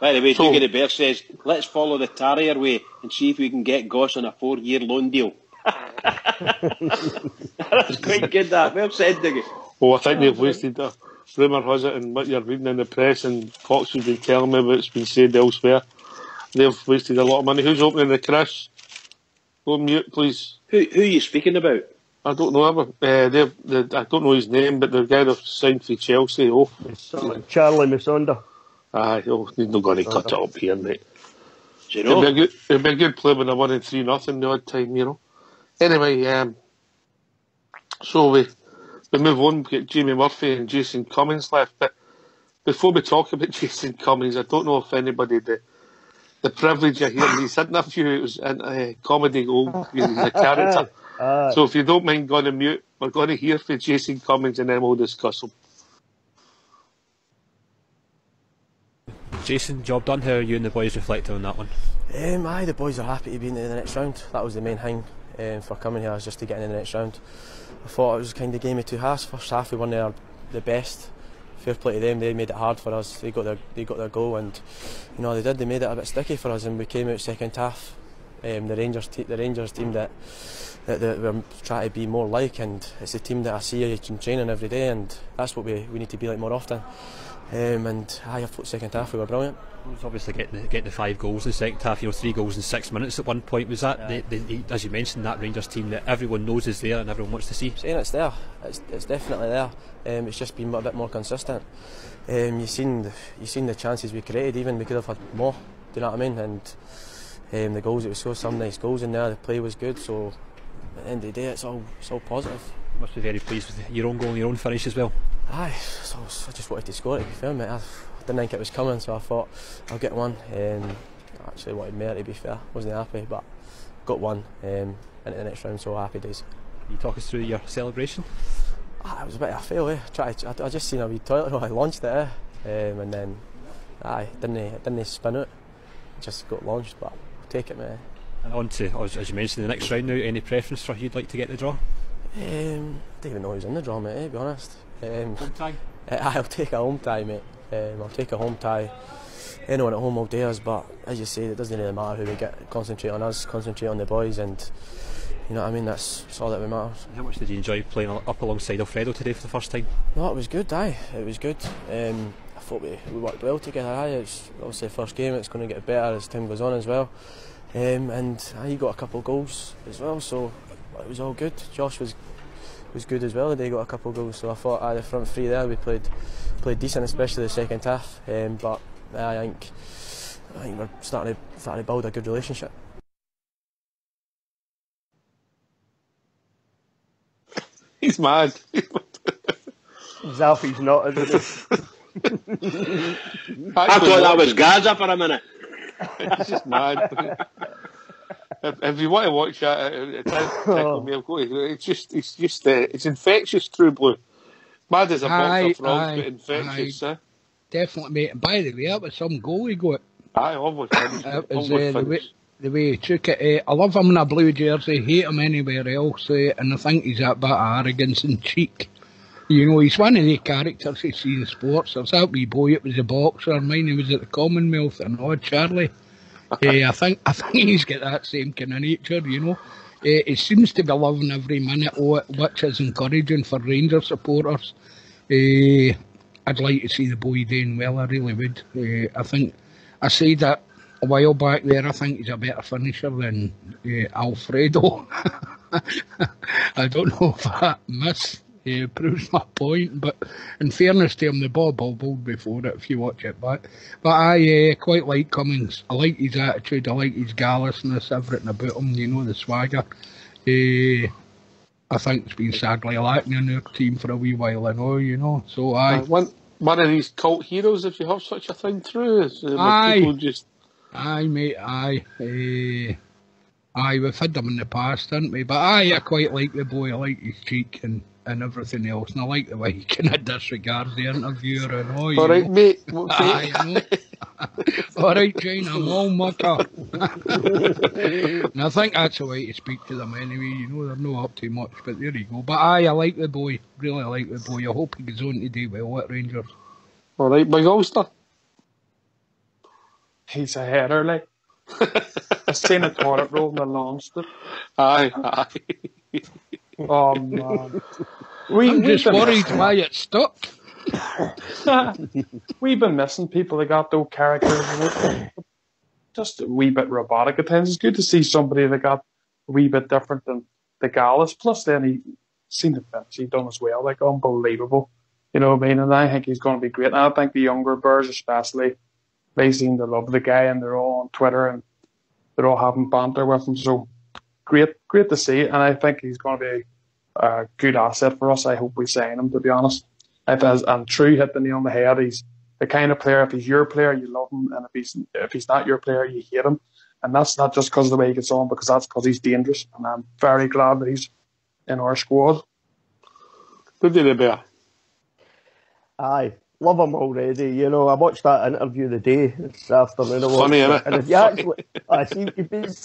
By the way, Dougie the Bear says, let's follow the Tarrier way and see if we can get Goss on a 4-year loan deal. That's quite good, that. Well said, Dougie. Oh, I think they've wasted a rumour has it, and what you're reading in the press, and Fox has been telling me what's been said elsewhere. They've wasted a lot of money. Who's opening the Chris? Go on mute, please. Who are you speaking about? I don't know ever. I don't know his name, but the guy they've signed for Chelsea. Charlie Musonda. He's not going to cut it up here, mate. Do you know? It'd be a good play when they're winning 3-0 the odd time, Anyway, so we move on. We get Jamie Murphy and Jason Cummings left. But before we talk about Jason Cummings, I don't know if anybody the privilege of hearing he's had a few. It was in comedy gold. He's a character. So if you don't mind going to mute, we're going to hear from Jason Cummings and then we'll discuss them. Jason, job done. How are you and the boys reflecting on that one? Aye, the boys are happy to be in the next round. That was the main thing for coming here, was just to get in the next round. I thought it was kind of game of two halves. First half we won the best. Fair play to them, they made it hard for us. They got their goal, and you know they made it a bit sticky for us, and we came out second half. The Rangers team that we're trying to be more like, and it's a team that I see in training every day, and that's what we need to be like more often. And I thought second half we were brilliant. It was obviously getting the 5 goals in the second half. 3 goals in 6 minutes at one point. Was that as you mentioned, that Rangers team that everyone knows is there and everyone wants to see? Saying it's there, it's definitely there. It's just been a bit more consistent. You've seen the chances we created. Even we could have had more. Do you know what I mean? And the goals, it was some nice goals in there. The play was good. So at the end of the day, it's all positive. You must be very pleased with your own goal and your own finish as well. Aye, so I just wanted to score it, to be fair, mate. I didn't think it was coming, so I thought I'll get one. I actually wanted more, to be fair. Wasn't happy, but got one into the next round, so happy days. Can you talk us through your celebration? It was a bit of a fail, I just seen a wee toilet roll, I launched it, and then didn't spin it, just got launched, but I'll take it, mate. And on to, as you mentioned, the next round now. Any preference for who you'd like to get the draw? Don't even know who's in the draw, mate, to be honest. Home tie? I'll take a home tie, mate. I'll take a home tie. Anyone at home will do us, but as you say, it doesn't really matter who we get. Concentrate on us, concentrate on the boys, and you know what I mean, that's all that matters. How much did you enjoy playing up alongside Alfredo today for the first time? No, it was good, it was good. I thought we worked well together. It's obviously the first game, it's going to get better as time goes on as well. And he got a couple of goals as well, so it was all good. Josh was good as well. They got a couple of goals, so I thought the front three there we played decent, especially the second half. But I think we're starting to build a good relationship. He's mad. Zalfie's not, is it? I thought that was Gaza for a minute. It's just mad. If you want to watch that, it's infectious, True Blue. Mad as a box of frogs, but infectious. Definitely, mate. By the way, that was some goal he got. Aye, almost. That was the way he took it. I love him in a blue jersey, hate him anywhere else, and I think he's that bit of arrogance and cheek. You know, he's one of the characters you see in sports. There's that wee boy, it was a boxer, mine, he was at the Commonwealth and odd Charlie. I think he's got that same kind of nature, you know. He seems to be loving every minute of it, which is encouraging for Rangers supporters. I'd like to see the boy doing well, I really would. I think, I said that a while back there, I think he's a better finisher than Alfredo. I don't know if that proves my point, but in fairness to him, the ball bobbled before it, if you watch it back. But I quite like Cummings. I like his attitude, I like his gallousness, everything about him, you know, the swagger. I think it's been sadly lacking in our team for a wee while, I know, you know. So one of these cult heroes, if you have such a thing, through is people just. Aye, mate, aye. Aye, we've had them in the past, haven't we? But I quite like the boy. I like his cheek and everything else, and I like the way he kind of disregards the interviewer and all. All right, mate. All right, Jane, I'm all mucker. And I think that's the way to speak to them anyway. You know, they're not up too much, but there you go. But I like the boy. Really like the boy. I hope he goes on to do well at Rangers. All right, Big Ulster. He's a header, like. I've seen a toilet roll and I launched it. Aye. Oh, man. I'm just worried why it stuck. We've been missing people that got those characters. Just a wee bit robotic at times. It's good to see somebody that got a wee bit different than the Gallus. Plus, then he seen the finish. He done as well. Like, unbelievable. You know what I mean? And I think he's going to be great. And I think the younger birds, especially, they seem to love the guy, and they're all on Twitter and they're all having banter with him. So great to see. And I think he's going to be a good asset for us. I hope we sign him, to be honest. And True hit the nail on the head. He's the kind of player, if he's your player, you love him, and if he's not your player, you hate him. And that's not just because of the way he gets on, because that's because he's dangerous. And I'm very glad that he's in our squad. Good day, Bear. Aye, love him already. You know, I watched that interview the day this afternoon. Funny, isn't it? And if you actually, the thing is,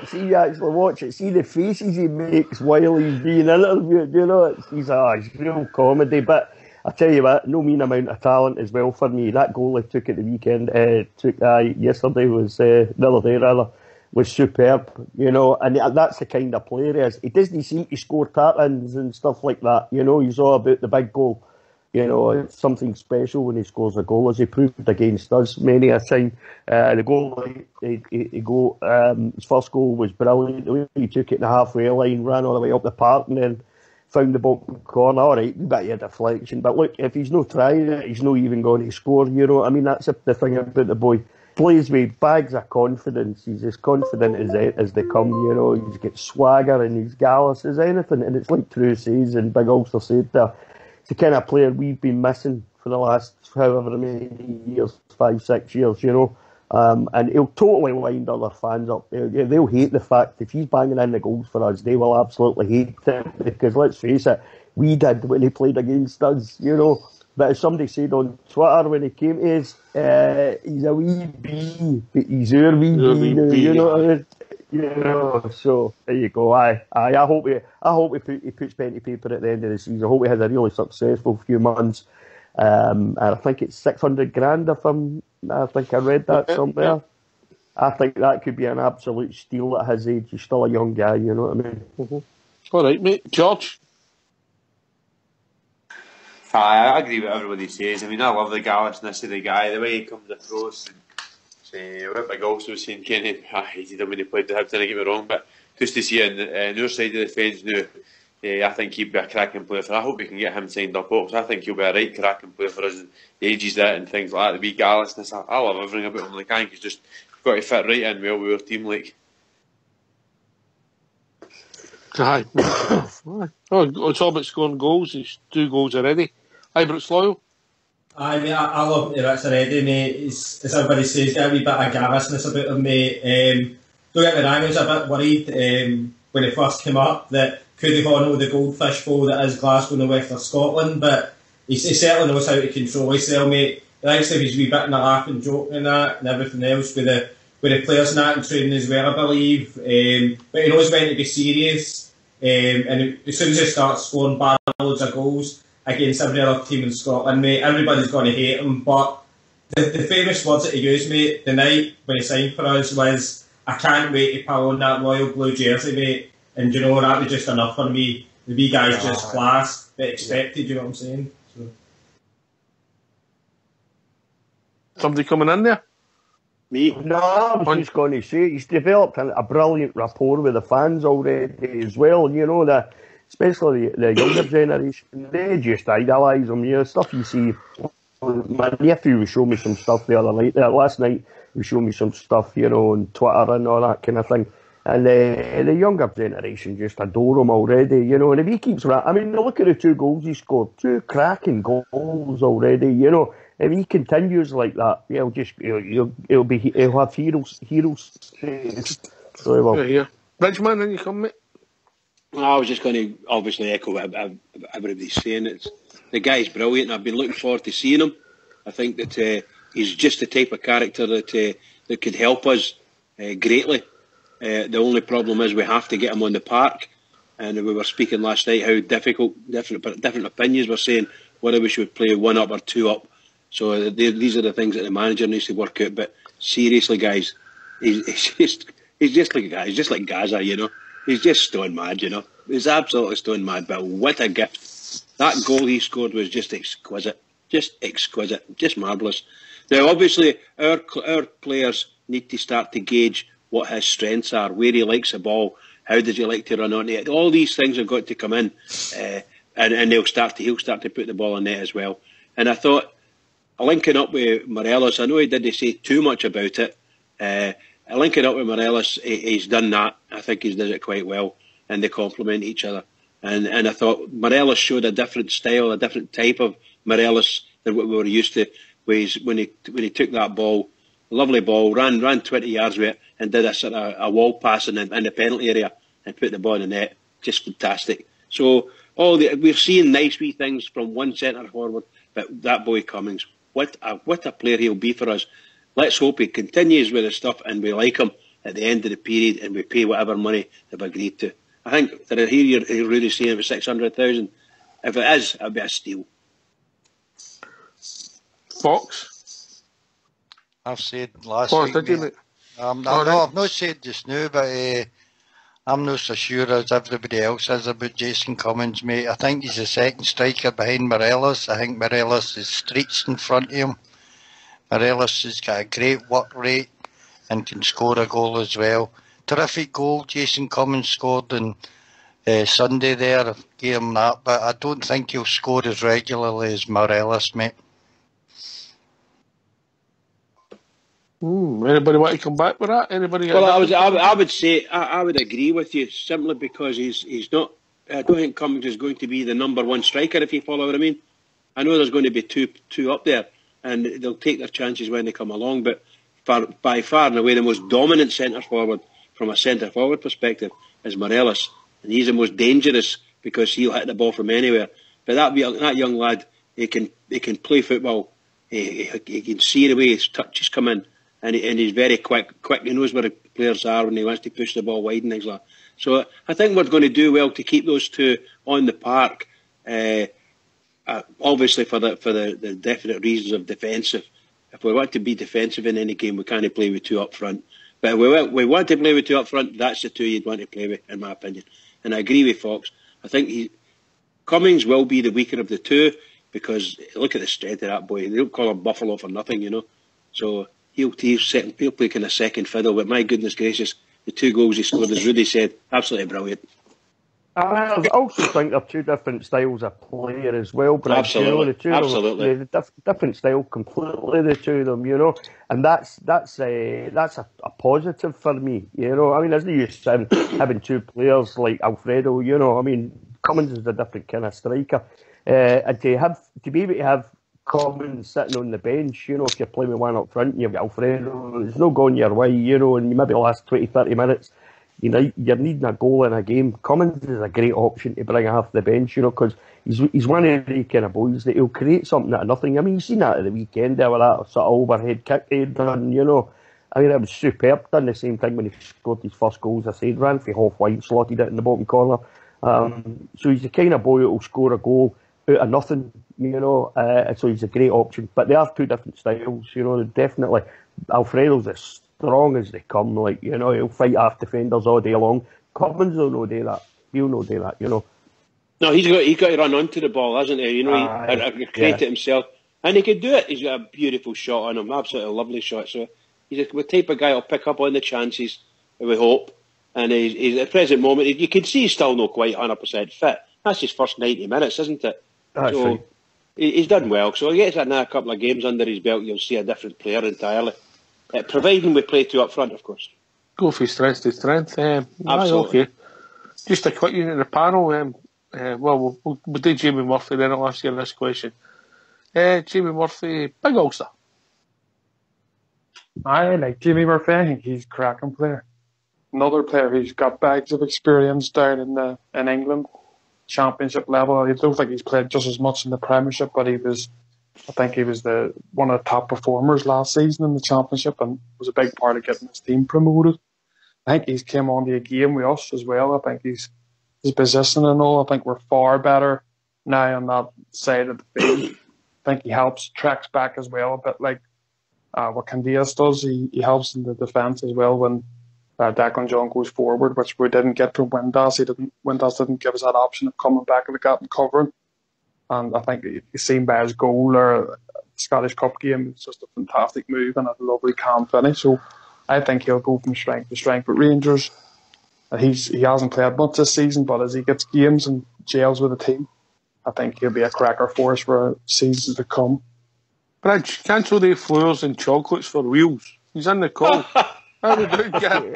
see you actually watch it, see the faces he makes while he's being interviewed. You know, he's real comedy. But I tell you what, no mean amount of talent as well for me. That goal he took at the weekend, yesterday was the other day rather, was superb. You know, and that's the kind of player he is. He doesn't seem to score tap-ins and stuff like that. You know, he's all about the big goal. You know, it's something special when he scores a goal, as he proved against us many a time. The goal, his first goal was brilliant. The way he took it in the halfway line, ran all the way up the park, and then found the bottom corner. All right, a bit of deflection. But look, if he's not trying it, he's not even going to score. You know, I mean, that's the thing about the boy. Plays with bags of confidence. He's as confident as they come. You know, he's got swagger and he's gallus as anything. And it's like True says and Big Ulster said there. It's the kind of player we've been missing for the last however many years, 5-6 years, you know. And he'll totally wind other fans up. They'll hate the fact if he's banging in the goals for us, they will absolutely hate him, because let's face it, we did when he played against us, you know. But as somebody said on Twitter when he came to us, he's a wee bee, but he's our wee bee, you know what I mean? You know, so there you go. I hope he puts pen to paper at the end of the season. I hope he has a really successful few months. And I think it's 600 grand. I think I read that somewhere. I think that could be an absolute steal at his age. He's still a young guy. You know what I mean? Mm-hmm. All right, mate. George. I agree with everybody says. I mean, I love the gallousness of the guy, the way he comes across. What Big Ulster was saying, Kenny, I hated him when he played the Hibs, don't get me wrong, but just to see on our side of the fence now, I think he'd be a cracking player for us. I hope we can get him signed up, because I think he'll be a right cracking player for us, and the ages that and things like that, the wee gallousness. I love everything about him. Like, I think he's just got to fit right in well with our team. Like, Aye. It's all about scoring goals. He's 2 goals already. Ibrox Loyal. Aye, mate, I love him to bits already, mate. He's, as everybody says, he's got a wee bit of garrishness about him, mate. Don't get me wrong, I was a bit worried when he first came up that could he honour the goldfish bowl that is Glasgow and the West of Scotland, but he certainly knows how to control himself, mate. He likes to have his wee bit in a laugh and joke and that and everything else with the players and that and training as well, I believe. But he knows when to be serious, and as soon as he starts scoring barloads of goals against every other team in Scotland, mate, everybody's going to hate him. But the famous words that he used, mate, the night when he signed for us was, "I can't wait to pull on that royal blue jersey, mate." And you know, that was just enough for me. The wee guy's just class, but expected, you know what I'm saying? So. Somebody coming in there? Me? No, I was just going to say, he's developed a brilliant rapport with the fans already as well. You know, especially the younger generation, they just idolise him. You know, stuff you see. My nephew was showing me some stuff the other night. Last night, he was showing me some stuff, you know, on Twitter and all that kind of thing. And the younger generation just adore him already, you know. And if he keeps I mean, look at the 2 goals he scored. 2 cracking goals already, you know. If he continues like that, he'll have heroes. So well. Yeah. Bridgeman, then you come, mate. I was just going to obviously echo what everybody's saying. The guy's brilliant, and I've been looking forward to seeing him. I think that he's just the type of character that could help us greatly. The only problem is we have to get him on the park. And we were speaking last night how difficult, different opinions were saying whether we should play 1 up or 2 up. So these are the things that the manager needs to work out. But seriously, guys, he's just like Gaza, you know. He's just stone mad, you know. He's absolutely stone mad. But what a gift! That goal he scored was just exquisite, just marvellous. Now, obviously, our players need to start to gauge what his strengths are, where he likes the ball, how does he like to run onto it. All these things have got to come in, and he'll start to put the ball in net as well. And I thought, linking up with Morelos, I know he didn't say too much about it. Linking up with Morelos, he's done that. I think he does it quite well, and they complement each other. And I thought Morelos showed a different style, a different type of Morelos than what we were used to. When he took that ball, lovely ball, ran 20 yards with it, and did a sort of a wall pass in the penalty area and put the ball in the net. Just fantastic. So we're seeing nice wee things from one centre forward, but that boy Cummings, what a player he'll be for us. Let's hope he continues with his stuff and we like him at the end of the period and we pay whatever money they've agreed to. I think, did I hear you really saying it was 600,000? If it is, it'll be a steal. Fox? I've said last Fox, week. Did you? No, I've not said just now, but I'm not so sure as everybody else is about Jason Cummings, mate. I think he's the second striker behind Morelos. I think Morelos is streets in front of him. Morelos has got a great work rate and can score a goal as well. Terrific goal Jason Cummings scored on Sunday there. Gave him that, but I don't think he'll score as regularly as Morelos, mate. Anybody want to come back with that? Anybody? Well, I would say I would agree with you simply because he's not. I don't think Cummings is going to be the number one striker, if you follow what I mean. I know there's going to be two up there, and they'll take their chances when they come along. But by far and away, the most dominant centre forward from a centre forward perspective is Morelos, and he's the most dangerous because he'll hit the ball from anywhere. But that young lad, he can play football. He can see the way his touches come in. And he's very quick. He knows where the players are when he wants to push the ball wide and things like that. So I think we're going to do well to keep those two on the park. Obviously for the definite reasons of defensive. If we want to be defensive in any game, we can't play with two up front. But if we want to play with two up front, that's the two you'd want to play with, in my opinion. And I agree with Fox. I think Cummings will be the weaker of the two because look at the strength of that boy. They don't call him Buffalo for nothing, you know. So he'll play kind of second fiddle, but my goodness gracious, the 2 goals he scored, as Rudy said, absolutely brilliant. I also think they're two different styles of player as well, but absolutely, absolutely, different style completely, the two of them, you know, and that's a positive for me, you know. I mean, there's no use having two players like Alfredo, you know. I mean, Cummings is a different kind of striker, and to be able to have Cummings sitting on the bench, you know, if you're playing with one up front and you've got Alfredo, it's no going your way, you know, and you maybe last 20-30 minutes, you know, you're needing a goal in a game. Cummings is a great option to bring off the bench, you know, because he's one of the kind of boys that he'll create something out of nothing. I mean, you've seen that at the weekend there with that sort of overhead kick he'd done, you know. I mean, it was superb. Done the same thing when he scored his first goals. I said, ran for half wide, slotted it in the bottom corner. So he's the kind of boy that will score a goal out of nothing, you know, so he's a great option. But they are two different styles, you know, definitely. Alfredo's as strong as they come, like, you know, he'll fight off defenders all day long. Cummings will not do that. He'll not do that, you know. No, he's got to run onto the ball, hasn't he? You know, he create it himself. And he can do it. He's got a beautiful shot on him, absolutely lovely shot. So he's the type of guy who'll pick up on the chances, we hope. And he's at the present moment, you can see he's still not quite 100% fit. That's his first 90 minutes, isn't it? That's so right. He's done well. So he gets another couple of games under his belt, you'll see a different player entirely. Providing we play two up front, of course. Go from strength to strength. Absolutely. Okay. Just a quick unit in the panel. We'll do Jamie Murphy, then I'll ask you this question. Jamie Murphy, big Ulster. I like Jamie Murphy. I think he's a cracking player. Another player who's got bags of experience down in England, championship level. I don't think he's played just as much in the Premiership, but I think he was one of the top performers last season in the Championship and was a big part of getting his team promoted. I think he's came on to a game with us as well. I think his position and all, I think we're far better now on that side of the field. I think he helps, tracks back as well, a bit like what Candias does. He helps in the defence as well when Declan John goes forward, which we didn't get from Windass. Windass didn't give us that option of coming back at the gap and covering. And I think you've seen by his goal or Scottish Cup game, it's just a fantastic move and a lovely calm finish. So I think he'll go from strength to strength with Rangers. He hasn't played much this season, but as he gets games and gels with the team, I think he'll be a cracker for us for seasons to come. Bridge, cancel the flowers and chocolates for wheels. He's in the call. How we doing, Gary?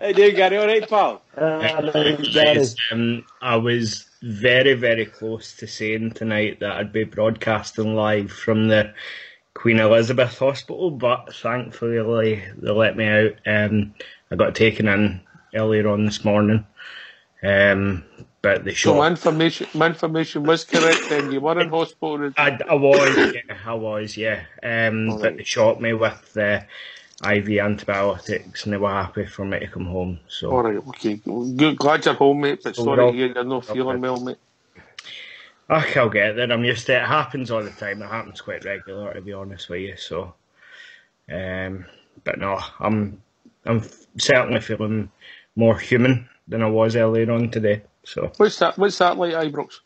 Hey, doing, Gary? All right, pal? I was very, very close to saying tonight that I'd be broadcasting live from the Queen Elizabeth Hospital, but thankfully they let me out. I got taken in earlier on this morning. But the shot. So my information was correct then. You were in hospital. I was, yeah. But they shot me with the IV antibiotics, and they were happy for me to come home. So. All right, okay. Good, glad you're home, mate. But sorry, you're not feeling well, mate. I'll get there. I'm used to it. It happens all the time. It happens quite regular, to be honest with you. So, but no, I'm certainly feeling more human than I was earlier on today. So what's that like, Ibrox?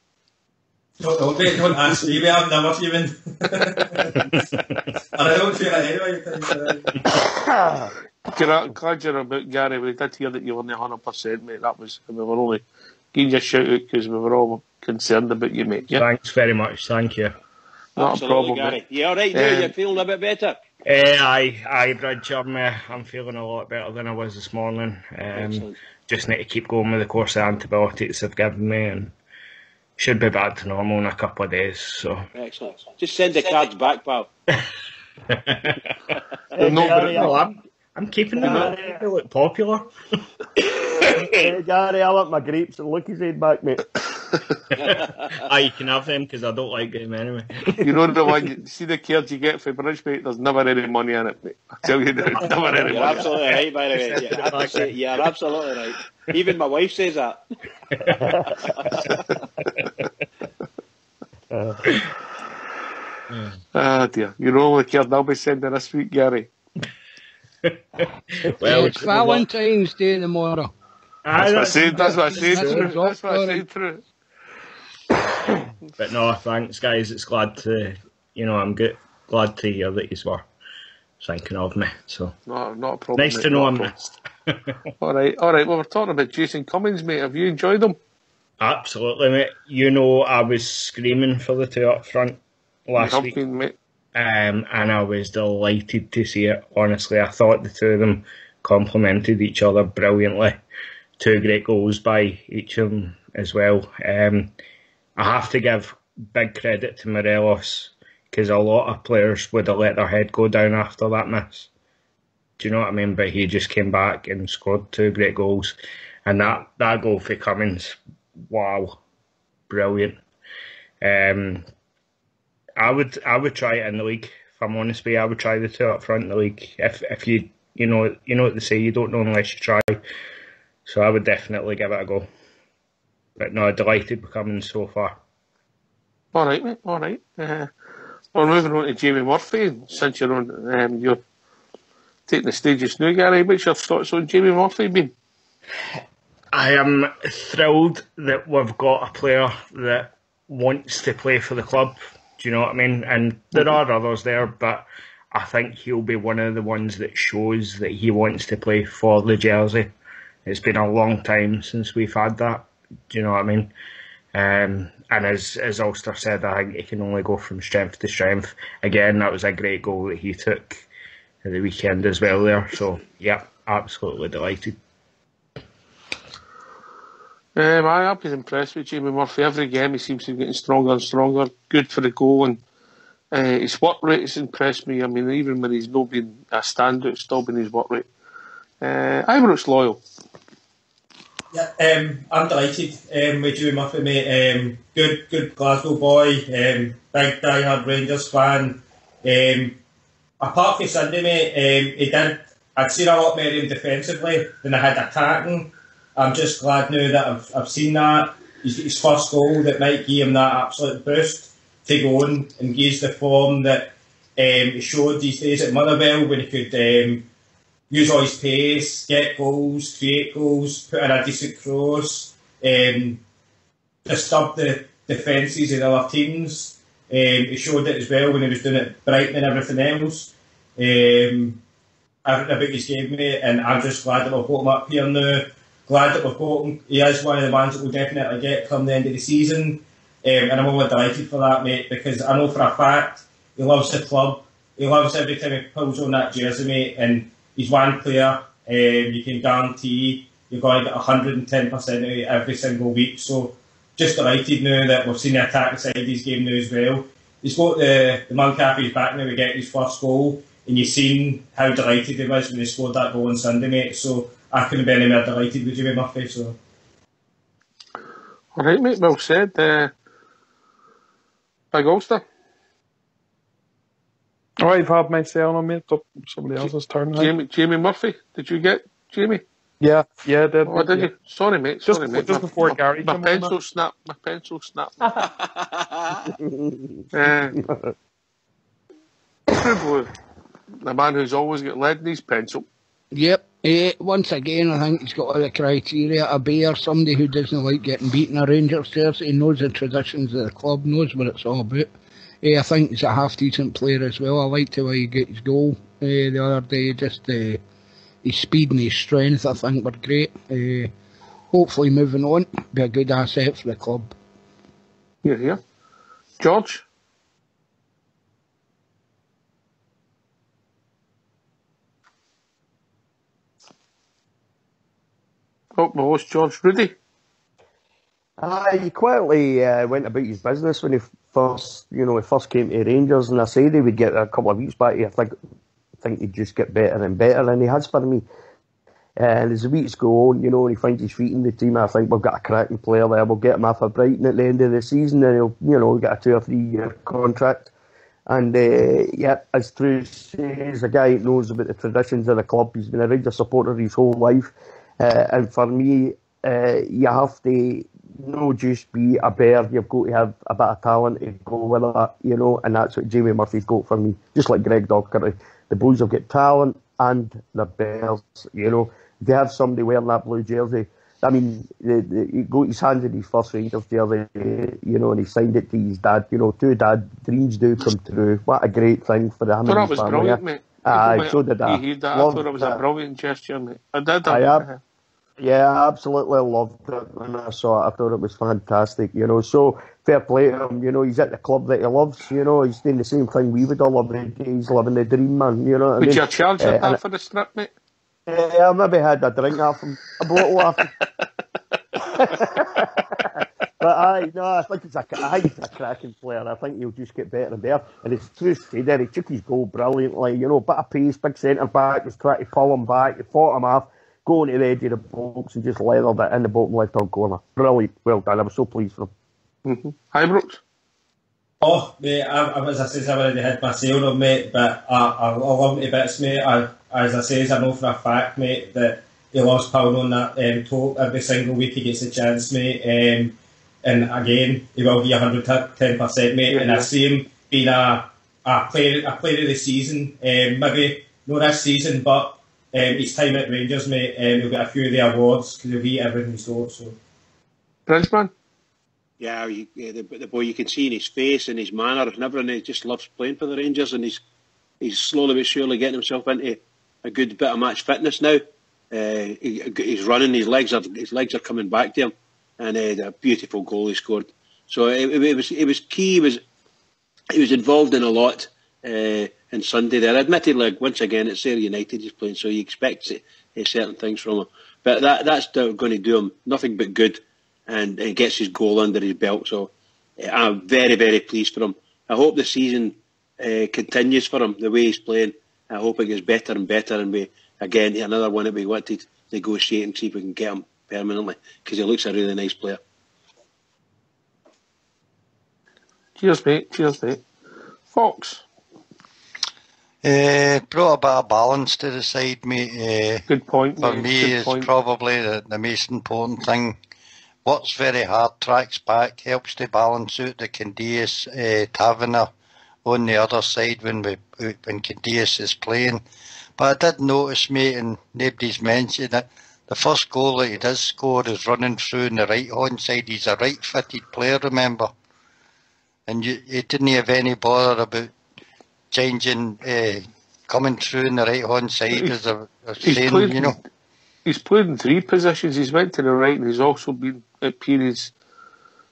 Don't ask me. I'm never human. And I don't feel it anyway. Glad you're about, Gary. We did hear that you weren't 100%, mate. We were only giving you a shout out because we were all concerned about you, mate. Yeah? Thanks very much. Thank you. Not a problem, Gary. Mate. You all right now? You're feeling a bit better? Aye, Bridge. I'm feeling a lot better than I was this morning. Just need to keep going with the course of antibiotics they've given me, and should be back to normal in a couple of days. So excellent. Just send the cards back, pal. I'm keeping them. They look popular. Hey, Gary, I want my grapes and Lucky's head back, mate. You can have them because I don't like them anyway. You know the one, you see the cards you get for Bridge, mate, there's never any money in it, mate. I tell you, there's never any money. You're absolutely right, by the way. You're absolutely right. Even my wife says that. Ah, dear. You know the card I'll be sending this week, Gary? Well, it's Valentine's Day tomorrow. That's what I said through. But no, thanks guys. It's glad to, I'm glad to hear that you were thinking of me. So not a problem. Nice to know I'm missed. All right. Well, we're talking about Jason Cummings, mate. Have you enjoyed him? Absolutely, mate. I was screaming for the two up front last week, mate. And I was delighted to see it. Honestly, I thought the two of them complemented each other brilliantly. 2 great goals by each of them as well. I have to give big credit to Morelos because a lot of players would have let their head go down after that miss. Do you know what I mean? But he just came back and scored 2 great goals. And that goal for Cummings, wow, brilliant. I would try it in the league. If I'm honest with you, I would try the two up front in the league. If you know what they say, you don't know unless you try. So I would definitely give it a go. But no, delighted with Cummings so far. All right, mate. All right. We're moving on to Jamie Murphy. Since you're on, you're taking the stages now, Gary. What's your thoughts on Jamie Murphy been? I am thrilled that we've got a player that wants to play for the club. Do you know what I mean? And there are others there, but I think he'll be one of the ones that shows that he wants to play for the jersey. It's been a long time since we've had that. Do you know what I mean? And as Ulster said, I think he can only go from strength to strength. Again, that was a great goal that he took at the weekend as well there. So, yeah, absolutely delighted. I was impressed with Jamie Murphy. Every game he seems to be getting stronger and stronger. Good for the goal, and his work rate has impressed me. I mean, even when he's not been a standout, it's still been his work rate. Ibrox loyal. Yeah, I'm delighted with Jamie Murphy, mate. Good Glasgow boy, big die-hard Rangers fan. Apart from Sunday, mate, I'd seen a lot more of him defensively than I had attacking. I'm just glad now that I've seen that. He's got his first goal that might give him that absolute boost to go on and gauge the form that he showed these days at Motherwell, when he could use all his pace, get goals, create goals, put in a decent cross, disturb the defences of the other teams. He showed it as well when he was doing it at Brighton and everything else. I've written about his game, mate, and I'm just glad that we've got him up here now. Glad that we've got him. He is one of the ones that we'll definitely get come the end of the season. And I'm only delighted for that, mate, because I know for a fact he loves the club. He loves every time he pulls on that jersey, mate, and he's one player you can guarantee you're going to get 110% out of it every single week. So just delighted now that we've seen the attacking side of his game now as well. he's got the monkey off his back now to get his first goal, and you've seen how delighted he was when he scored that goal on Sunday, mate. So I couldn't be any more delighted with Jimmy Murphy. So, all right, mate. Well said. Big Ulster. I've had my say on, mate. Somebody else's turn. Jamie Murphy. Did you get Jamie? Yeah, I did. Oh, did you? Sorry, mate. Just before Gary. My pencil snapped. The man who's always got lead in his pencil. Yep. Once again, I think he's got all the criteria. A bear, somebody who doesn't like getting beaten a Rangers jersey, knows the traditions of the club, knows what it's all about. I think he's a half-decent player as well. I liked the way he got his goal the other day. Just his speed and his strength, I think, were great. Hopefully moving on, be a good asset for the club. Yeah. George? Oh, my host, George. Rudy? He quietly went about his business when he first came to Rangers, and I said he would get a couple of weeks back. I think he'd just get better and better, and he has for me. And as the weeks go on, and he finds his feet in the team, I think we've got a cracking player there. We'll get him off of Brighton at the end of the season, and he'll get a 2 or 3 year contract. And as Drew says, a guy who knows about the traditions of the club. He's been a Rangers supporter his whole life, and for me, you have to not just be a bear. You've got to have a bit of talent to go with that, and that's what Jamie Murphy's got for me. Just like Greg Docherty, the boys have got talent and they're bears. If you have somebody wearing that blue jersey, I mean, he got his hands in his first Rangers jersey, and he signed it to his dad. Two dad dreams do come true. What a great thing for him. I thought that was brilliant, mate. So did I. I thought it was a brilliant gesture, mate. I did. Yeah, I absolutely loved it when I saw it. I thought it was fantastic, So fair play to him, he's at the club that he loves, He's doing the same thing we would all love. He's living the dream, man. Would you charge that for the strip, mate? I maybe had a drink off him, a bottle off him. But I think he's a cracking player. I think he'll just get better and better. And it's true there. He took his goal brilliantly. Bit of pace, big centre back was trying to pull him back. He fought him off, going to the edge of the box and just leathered it in the bottom left hand corner. Brilliant, well done. I was so pleased for him. Mm-hmm. Hi, Brooks. Oh, mate, as I said, I've already had my say on him, mate, but I love him to bits, mate. As I say, I know for a fact, mate, that he loves pounding on that toe every single week he gets a chance, mate. And again, he will be 110%, mate. And I see him being a player of the season, maybe not this season, but his time at Rangers, mate, he'll get a few of the awards because he'll be everything he's got. So, Bridgeman? Yeah, the boy, you can see in his face and his manner and everything, he just loves playing for the Rangers, and he's slowly but surely getting himself into a good bit of match fitness now. He's running, his legs are coming back to him, and a beautiful goal he scored. So it was key. He was involved in a lot in Sunday there. Admittedly, once again, it's Ayr United he's playing, so you expect certain things from him. But that's going to do him nothing but good, and he gets his goal under his belt. So I'm very, very pleased for him. I hope the season continues for him the way he's playing. I hope it gets better and better, and again another one that we want to negotiate and see if we can get him permanently, because he looks a really nice player. Cheers, mate. Fox. Brought a bit of balance to the side, mate. Good point. For me, it's probably the most important thing. Works very hard, tracks back, helps to balance out the Candeias Taverner on the other side when Candeias is playing. But I did notice, mate, and nobody's mentioned it, the first goal that he does score is running through on the right-hand side. He's a right-footed player, remember? And he didn't have any bother about changing, coming through on the right-hand side, as I was saying, He's played in 3 positions. He's went to the right, and he's also been at periods,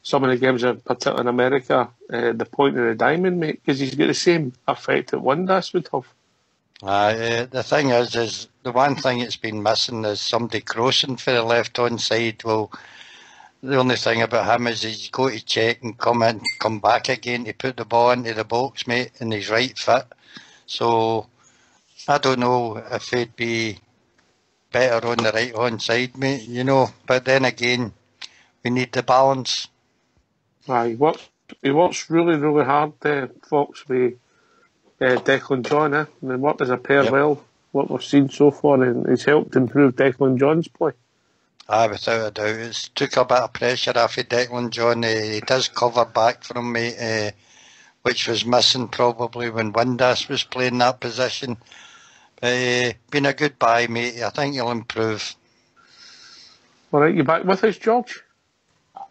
some of the games, particularly in America, the point of the diamond, mate, because he's got the same effect that Windass would have. The thing is the one thing that's been missing is somebody crossing for the left-hand side. Well, The only thing about him is he's got to check and come back again to put the ball into the box, mate, and he's right fit. So I don't know if he'd be better on the right hand side, mate, but then again, we need the balance. He works really, really hard, Fox, with Declan John, and they worked as a pair well, what we've seen so far, and it's helped improve Declan John's play. Without a doubt. It's took a bit of pressure off of Declan John. He does cover back from me, which was missing probably when Windass was playing that position. Been a good buy, mate. I think he'll improve. All right, you back with us, George?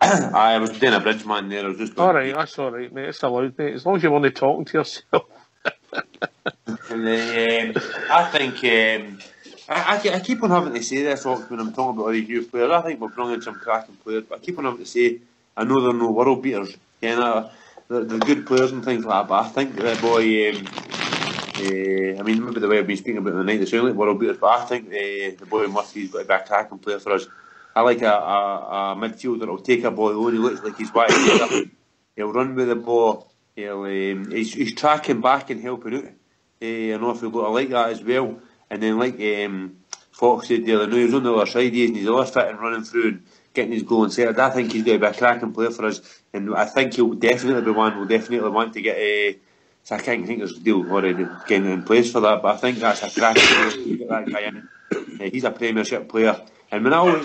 I was doing a bridge man there. I was just all right, that's all right, mate. It's allowed, mate. As long as you're only talking to yourself. And, I think I keep on having to say this when I'm talking about all these youth players. I think we're bringing some cracking players, but I keep on having to say I know they're no world beaters. They're good players and things like that. But I think the boy, I mean, maybe the way I've been speaking about the night, they sound like world beaters, but I think the boy Murphy's got to be a cracking player for us. I like a midfielder who'll take a ball on. He looks like he's wanting to get up. He'll run with the ball. He's tracking back and helping out an awful lot. I like that as well. And then, like Fox said the other night, he was on the other side, and he's always fit and running through and getting his goal and set. I think he's going to be a cracking player for us, and I think he'll definitely be one. We'll definitely want to get so I can't think there's a deal already getting in place for that, but I think that's a cracking player to get that guy in. He's a Premiership player, and when I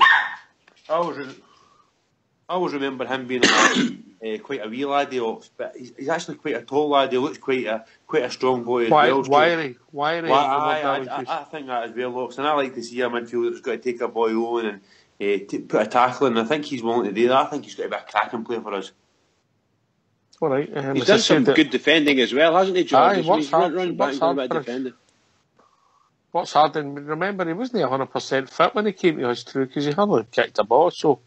always remember him being quite a wee laddie, but he's actually quite a tall lad. He looks quite a strong boy as well. Wiry. I think that as well, Ox. And I like to see a midfielder that's got to take a boy on and put a tackle in. I think he's willing to do that. I think he's got to be a cracking player for us. All right. He's done some good defending as well, hasn't he, George? He's run back and a bit defending. What's hard, and remember, he wasn't 100% fit when he came to us through because he hardly kicked a ball, so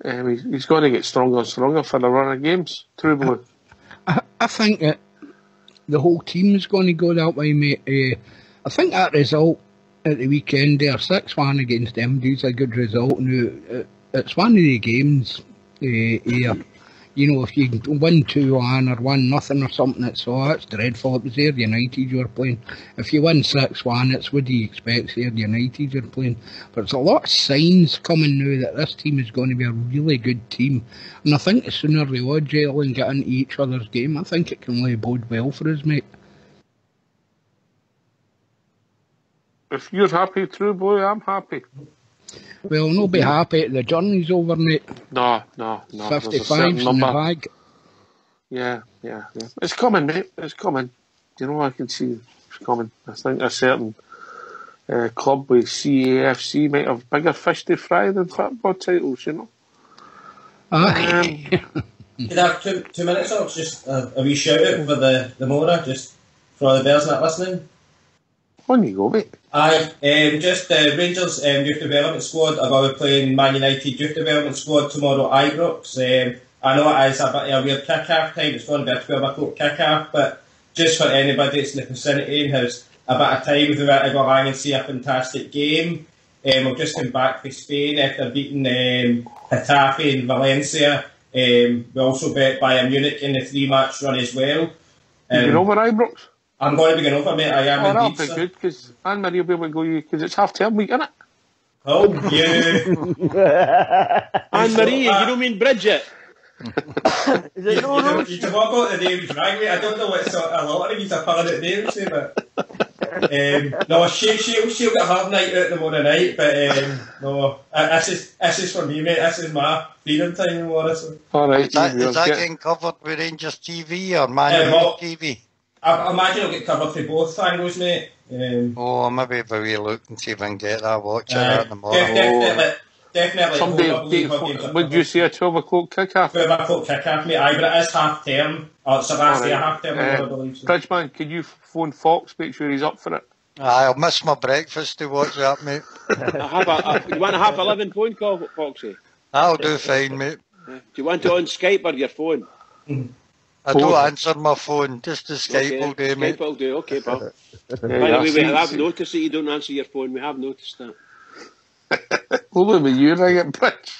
he's going to get stronger and stronger for the run of games. True Blue. I think that the whole team is going to go that way, mate. I think that result at the weekend there, 6-1 against MD, is a good result. Now, it's one of the games here. If you win 2-1 or 1-0 or something, that's dreadful. It was Ayr United you were playing. If you win 6-1, it's what do you expect? Ayr United you're playing. But there's a lot of signs coming now that this team is going to be a really good team. And I think the sooner they all gel and get into each other's game, I think it can really bode well for us, mate. If you're happy, True Blue, I'm happy. Well, no be happy. The journey's over, mate. No. 55's in the bag. Yeah. It's coming, mate. It's coming. I can see it's coming. I think a certain club with CAFC might have bigger fish to fry than football titles, Could I have 2 minutes off? Just a wee shout out for the Mora, just for all the Bears not listening. On you go, mate. Aye, just the Rangers youth development squad are going to be playing Man United youth development squad tomorrow at Ibrox. I know it is a bit of a weird kick-off time, it's going to be a 12 o'clock kick-off, but just for anybody that's in the vicinity and has a bit of time if they want to go along and see a fantastic game. We've just come back from Spain after beating Getafe and Valencia. We also beat Bayern Munich in the 3-match run as well. You been over Ibrox? I'm going to be going over, mate. I am indeed. That'll be good, because Anne-Marie will be able to go because it's half-term week, isn't it? Oh, yeah. Anne-Marie, you don't mean Bridget? Is it no, no? You talk about the names right, mate. I don't know what sort of lot of these are permanent names, but no, she'll get a hard night out tomorrow night, but no, this is for me, mate. This is my freedom time tomorrow. So. All right, is that getting covered with Rangers TV or Man United TV? I imagine it'll get covered for both angles, mate. Maybe if we look and see if I can get that watch out tomorrow. Definitely. Someday, would you say a 12 o'clock kick-off? 12 o'clock kick-off, mate. Aye, but it is half-term. It's the last day of half-term, I believe. So. Bridgeman, can you phone Fox, make sure he's up for it? I'll miss my breakfast to watch that, mate. You want a 11 phone call, Foxy? That'll do fine, mate. Do you want it on Skype or your phone? I don't answer my phone, just the Skype will do, mate. Skype will do, okay, pal. By the way, we have noticed that you don't answer your phone. We have noticed that. Only with you ring it, bitch.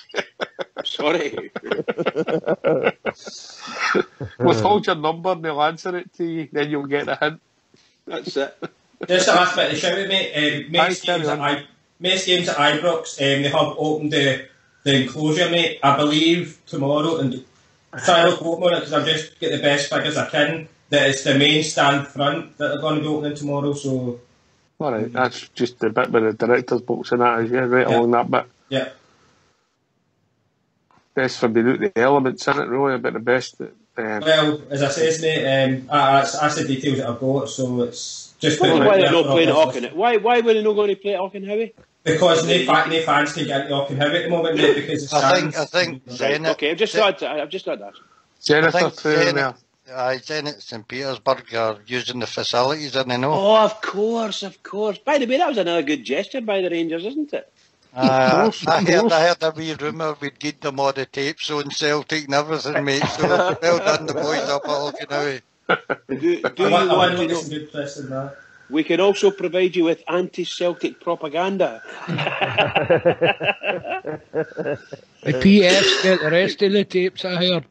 Sorry. Withhold your number and they'll answer it to you, then you'll get a hint. That's it. Just a last bit of shout out, mate. Most games at Ibrox, they have opened the enclosure, mate. I believe tomorrow, and try to look open on it because I've just get the best figures I can. That it's the main stand front that are going to be opening tomorrow. So, alright, that's just the bit with the director's box and that is, yeah, right along that bit. Yeah. Best for being out the elements in it, really, about the best. Well, as I says, mate, that's the details that I've got. So it's just. Why they're not playing at Auchinhowie? Why were they not going to play at Auchinhowie? Because no fans can get into Auchinhowie at the moment, mate. Because it's I think Zenit. Okay, I've just thought that. Zenit St Petersburg are using the facilities, and they know. Oh, of course. By the way, that was another good gesture by the Rangers, isn't it? I heard a wee rumour we'd get them all the tapes on Celtic and everything, mate. So well done, the boys up at Auchinhowie. We can also provide you with anti-Celtic propaganda. The PFs get the rest of the tapes, I heard.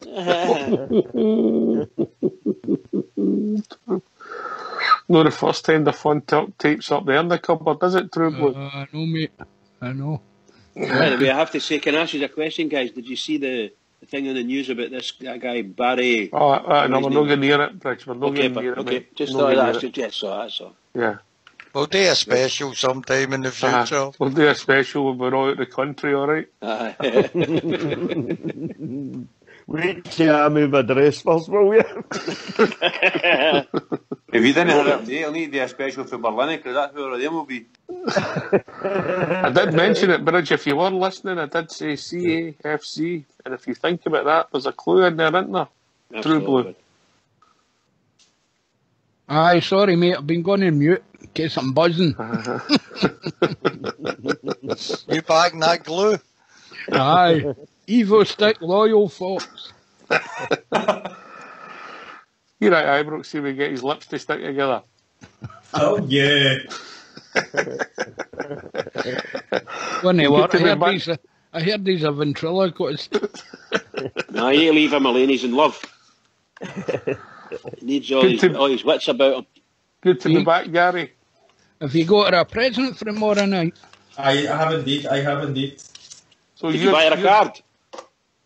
Not the first time the fun tapes up there in the cupboard, is it, True Blue? I know, mate. I know. By the way, I have to say, can I ask you a question, guys? Did you see the thing on the news about that guy, Barry? No, we're not going near it, Bridge. We're not going near it. Okay, just thought that's it. Yes, that's all. Yeah. We'll do a special sometime in the future. We'll do a special when we're all out of the country, alright? Wait till I move my dress first, will you? If you didn't have it today, I'll need to do a special for Berlin, because that's where them will be. I did mention it, Bridge, if you were listening, I did say CAFC, and if you think about that, there's a clue in there, isn't there? True Blue. Aye, sorry, mate, I've been going on mute in case I'm buzzing. You bagging that glue? Aye. Evo stick, loyal folks. You're right, Ibrox, see we get his lips to stick together. Oh, yeah. I heard he's a ventriloquist. No, you need to leave him alone, he's in love. He needs all his wits about him. Good to be back, Gary. Have you got her a present for tomorrow night? I have indeed. So did you buy her a card?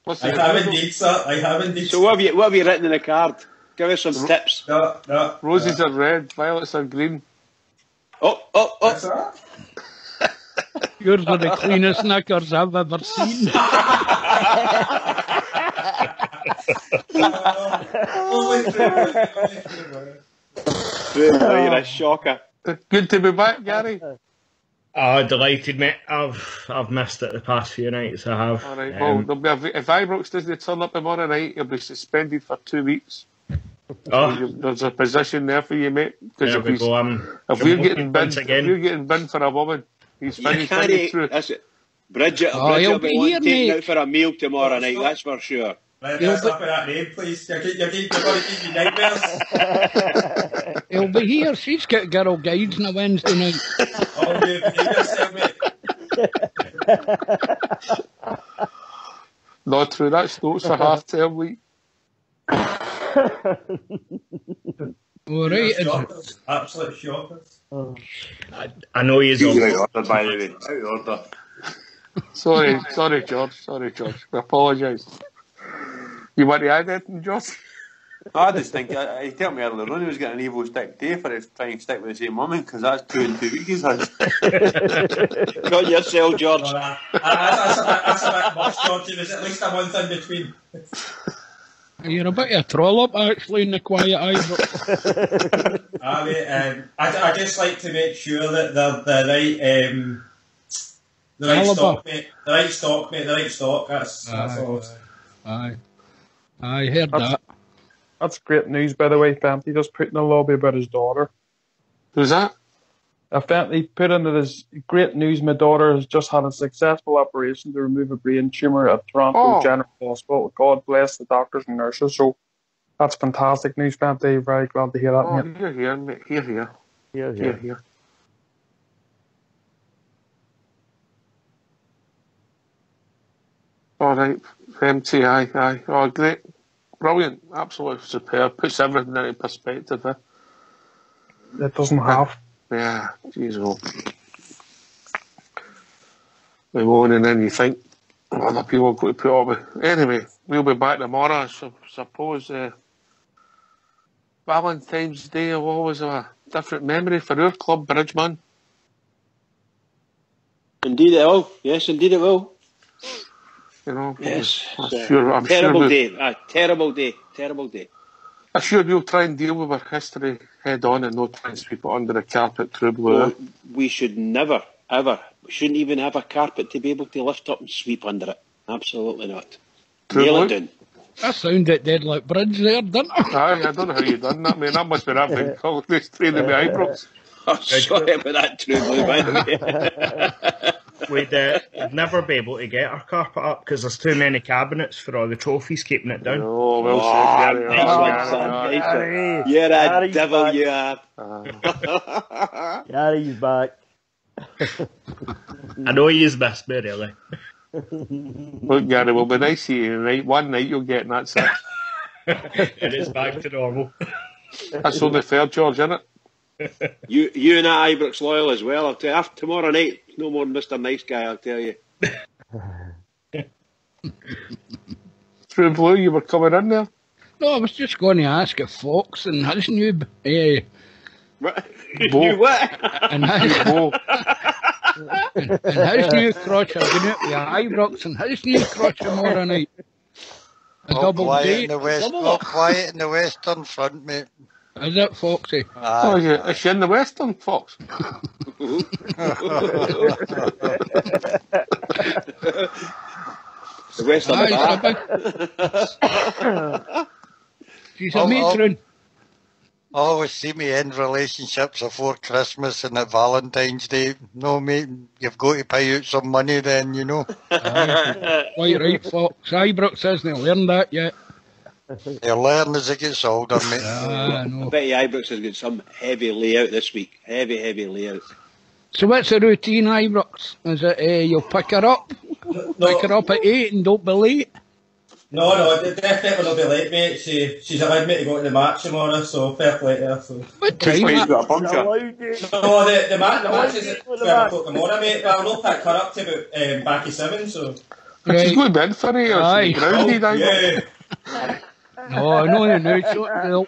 I have indeed, sir. I have indeed. So what have you written in the card? Give us some tips. No. Roses are red, violets are green. Oh. What's that? Yours are the cleanest knickers I've ever seen. You're a shocker. Good to be back, Gary. Delighted, mate. I've missed it the past few nights. I have. All right. Well, if Ibrox doesn't turn up tomorrow night, he'll be suspended for 2 weeks. There's a position there for you, mate. Because if we're getting binned for a woman, he's finished through. That's it. Bridget will be taken out for a meal tomorrow night. That's for sure. Stop at that name, please. You're going to give me nightmares. He'll be here. She's got girl guides on a Wednesday night. Oh, you behave yourself, mate. Not true. That's notes for half-term week. All right. Absolute shockers. I know he's out of order, by the way. Out of order. Sorry, George. I apologise. You want to add anything, George? I just think he told me earlier on he was getting an Evo stick today for his trying to stick with the same woman, because that's 2 in 2 weeks he's had. Got yourself, George. That's a bit much, George. There's at least a month in between. You're a bit of a troll up, actually, in the quiet Ibrox. I just like to make sure that they're the right stock, mate. The right stock, mate. The right stock. That's all. Aye. I heard that. That's great news, by the way. He just put in the lobby about his daughter. Who's that? He put into this great news. My daughter has just had a successful operation to remove a brain tumour at Toronto General Hospital. God bless the doctors and nurses. So that's fantastic news, Fanty. Very glad to hear that. Mate. Here, mate. Here. All right, empty, aye. Oh, great. Brilliant. Absolutely superb. Puts everything into perspective, eh? It doesn't have. Yeah, jeez, oh. We won, and then you think other people have got to put up with. Anyway, we'll be back tomorrow, I suppose. Valentine's Day will always have a different memory for our club, Bridgeman. Indeed it will. Yes, indeed it will. You know, yes. I'm sure terrible day. Terrible day. Terrible day. I'm sure we'll try and deal with our history head on and not try and sweep it under the carpet through blue. Well, we should never, ever. We shouldn't even have a carpet to be able to lift up and sweep under it. Absolutely not. Nail it down. That sounded dead like Bridge there, didn't it? Aye, I don't know how you done that, man. That must be that big call. This training my eyebrows. I'm sorry about that, True Blue, by the way. We'd never be able to get our carpet up because there's too many cabinets for all the trophies keeping it down. Oh, well said, Gary. Nice one, son. You're a devil, you are. Gary's back. I know he's missed me, really. Look, Gary, we'll be nice to you tonight. One night you'll get, and that's it. And it's back to normal. That's only fair, George, isn't it? You and that Ibrox loyal as well. I'll tell you, after tomorrow night, no more Mr. Nice Guy, I'll tell you. True Blue, you were coming in there? No, I was just going to ask if Fox and his new... You what? And his new crotch are going out with Ibrox and his new crotch tomorrow night. A double date. Quiet in the Western Front, mate. Is it, Foxy? Oh, yeah. Is she in the Western, Fox? The Western She's a matron. I always see me end relationships before Christmas and at Valentine's Day. No, mate, you've got to pay out some money then, you know. Quite right, Fox. Ibrox hasn't learned that yet. He'll learn as he gets older, mate. I bet you Ibrox has got some heavy layout this week. Heavy layout. So what's the routine, Ibrox? Is it you'll pick her up? Pick her up at 8 and don't be late? No, definitely not be late, mate. She's allowed me to go to the match tomorrow, so fair play to her. So. What time? You've got a bunker. No, the match is at 12 o'clock tomorrow, mate, but I'll not pick her up to about back at 7, so... Right. She's going to be in for it, or she's grounded, yeah. No, no, she'll be home.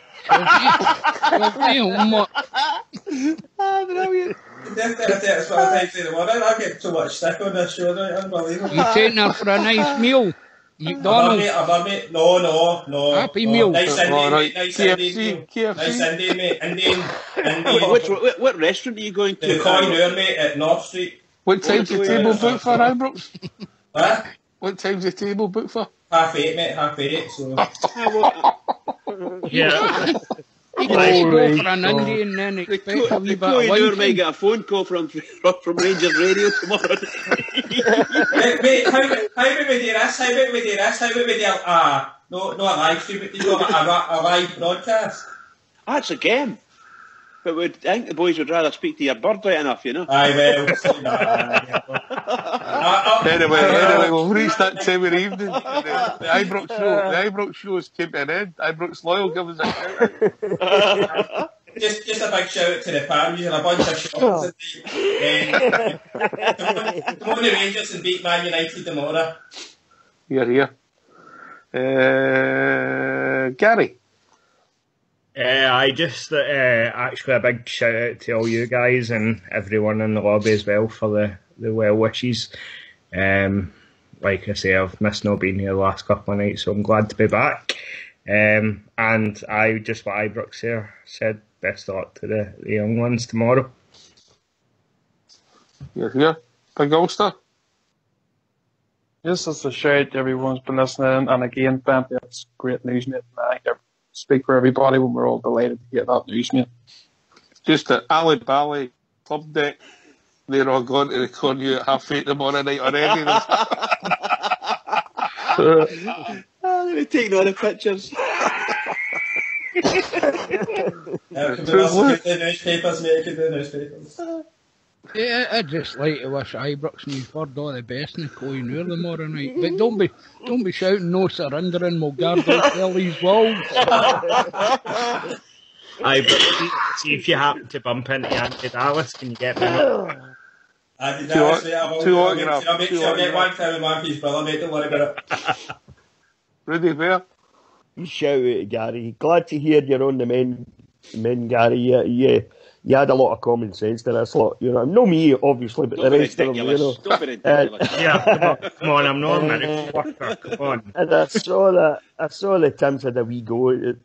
Brilliant. That's what I think in the morning. I get so much stick on this show, right? Unbelievable. You taking her for a nice meal? McDonald's? No. Happy meal. Nice Indian meal. Nice Indian, mate. Indian. What restaurant are you going to? The Koinur, mate, at North Street. What time's the table booked for, Ibrox? What? What time's the table booked for? 8:30, mate, 8:30, so... Yeah. You can go for an Indian and then expect a wee bit of Koinur might get a phone call from Rangers Radio tomorrow. Mate, how would we do this? How would we do not a live stream, but do a live broadcast? That's a game. But I think the boys would rather speak to your bird right enough, you know. Aye, well, Anyway, we'll reach that time of the evening. The Ibrox show is came to an end. Ibrox Loyal, give us a shout. Just a big shout out to the Palms and a bunch of shots. Come on the Rangers and beat Man United tomorrow. You're here. Gary. I just actually a big shout out to all you guys and everyone in the lobby as well for the well wishes. Like I say, I've missed not being here the last couple of nights, so I'm glad to be back. And I just what Ibrox here said, best of luck to the young ones tomorrow. You're here, Big Ulster. Yes, it's a shout. Everyone's been listening, and again, Ben, that's great news, mate. I speak for everybody when we're all delighted to get that news, mate. Just at Ali Bally Club Deck, they're all going to the Cornu at 8:30 tomorrow night already. They're taking all the pictures. The newspapers, mate, the newspapers. Yeah, I'd just like to wish Ibrox and Ford all the best in the Koh-i-Noor tomorrow night. But don't be shouting no surrendering, we'll guard all these walls. Aye, but see if you happen to bump into Andy Dallas, can you get me? Andy Dallas, I'll make sure I get one for every man for his brother, mate, don't worry about it. Rudy Bear. You shout out, Gary. Glad to hear you're on the men, Gary. Yeah. You had a lot of common sense to this lot, you know. No me, obviously, but the rest of them, you know. Don't be ridiculous. Yeah, come on, I'm not a minute worker, come on. And I saw the Tim's had a wee go at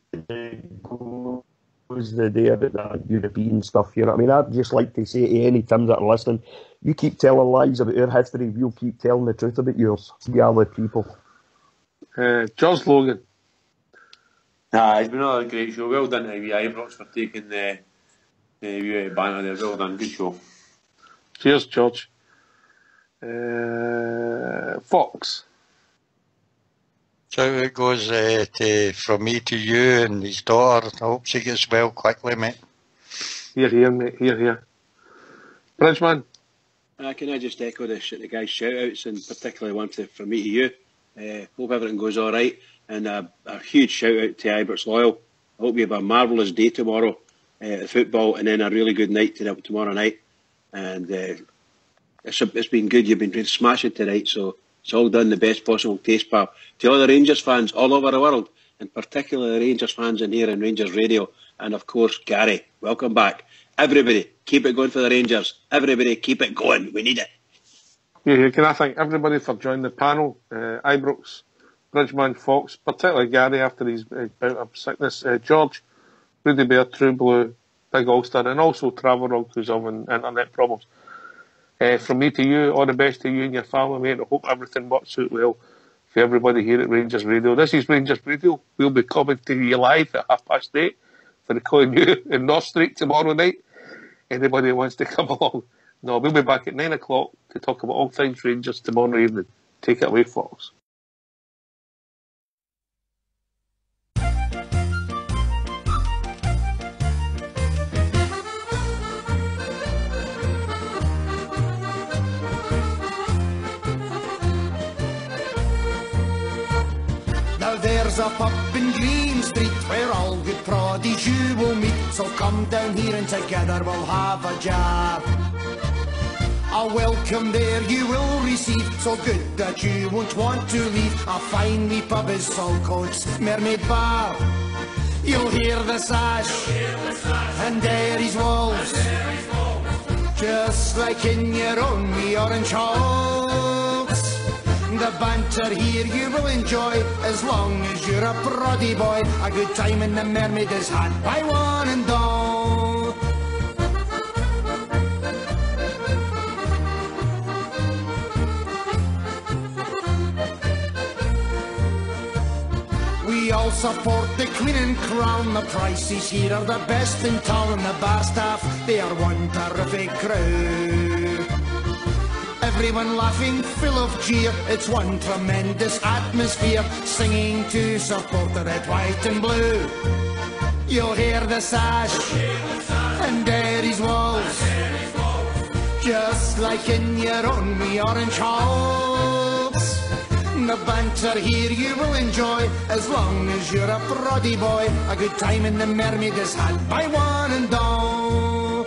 was the day about that European stuff, you know what I mean? I'd just like to say to any Tims that are listening, you keep telling lies about our history, we'll keep telling the truth about yours. We are the people. George Logan. It's been another great show. Well done to Ibrox for taking the banner there. Well done, good show. Cheers, George. Fox. So it goes from me to you and his daughter. I hope she gets well quickly, mate. Here, mate. Here. Bridgeman. Can I just echo the guy's shout-outs, and particularly one from me to you. Hope everything goes all right. And a huge shout-out to Ibrox Loyal. I hope you have a marvellous day tomorrow at football, and then a really good night tomorrow night. And it's been good. You've been smashing tonight, so it's all done the best possible taste, pal. To all the Rangers fans all over the world, and particularly the Rangers fans in here in Rangers Radio, and of course Gary, welcome back. Everybody, keep it going for the Rangers. Everybody, keep it going. We need it. Yeah, can I thank everybody for joining the panel? Ibrox, Bridgeman, Fox, particularly Gary after his bout of sickness, George, Rudy Bear, True Blue, Big Ulster, and also Travelrog, who's having internet problems. From me to you, all the best to you and your family, mate. I hope everything works out well for everybody here at Rangers Radio. This is Rangers Radio. We'll be coming to you live at 8:30 for the Koh-i-Noor in North Street tomorrow night. Anybody who wants to come along. No, we'll be back at 9 o'clock to talk about all things Rangers tomorrow evening. Take it away, Fox. There's a pub in Green Street where all good proddies you will meet. So come down here and together we'll have a jab. A welcome there you will receive, so good that you won't want to leave. A fine wee pub is Saltcoats Mermaid Bar. You'll hear the sash and Derry's walls, just like in your own wee orange halls. The banter here you will enjoy, as long as you're a proddy boy. A good time in the Mermaid is had by one and all. We all support the Queen and Crown. The prices here are the best in town. And the bar staff, they are one terrific crew. Everyone laughing, full of cheer. It's one tremendous atmosphere, singing to support the red, white and blue. You'll hear the sash and Derry's walls, just like in your own wee orange halls. The banter here you will enjoy, as long as you're a proddy boy. A good time in the Mermaid is had by one and all.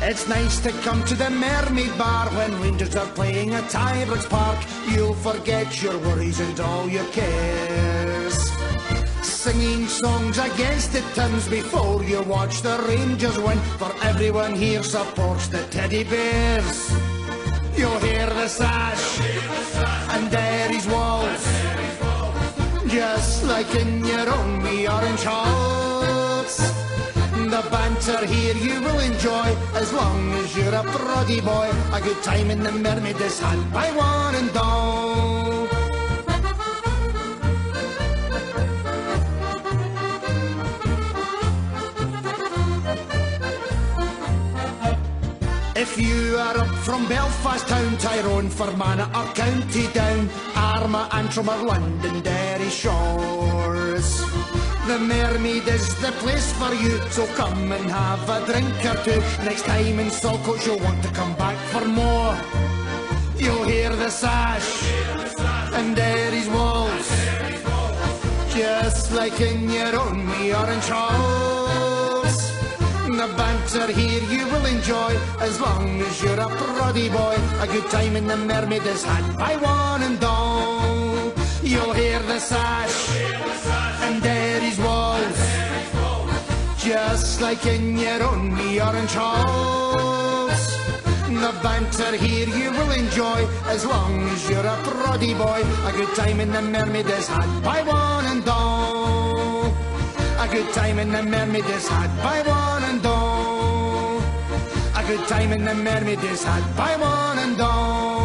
It's nice to come to the Mermaid Bar when Rangers are playing at Ibrox Park. You'll forget your worries and all your cares, singing songs against the Tims before you watch the Rangers win. For everyone here supports the Teddy Bears. You'll hear the sash and Derry's walls, just like in your own wee orange halls. The banter here you will enjoy, as long as you're a proddy boy. A good time in the Mermaid is had by one and all. If you are up from Belfast town, Tyrone, Fermanagh or County Down, Armagh, Antrim or Londonderry shores, the Mermaid is the place for you, so come and have a drink or two. Next time in Saltcoats you'll want to come back for more. You'll hear the sash and Derry's walls, just like in your own wee orange halls. The banter here you will enjoy, as long as you're a proddy boy. A good time in the Mermaid is had by one and all. You'll hear the sash and Derry's walls, just like in your own wee orange halls. The banter here you will enjoy, as long as you're a proddy boy. A good time in the Mermaid is had by one and all. A good time in the Mermaid is had by one and all. A good time in the Mermaid is had by one and all.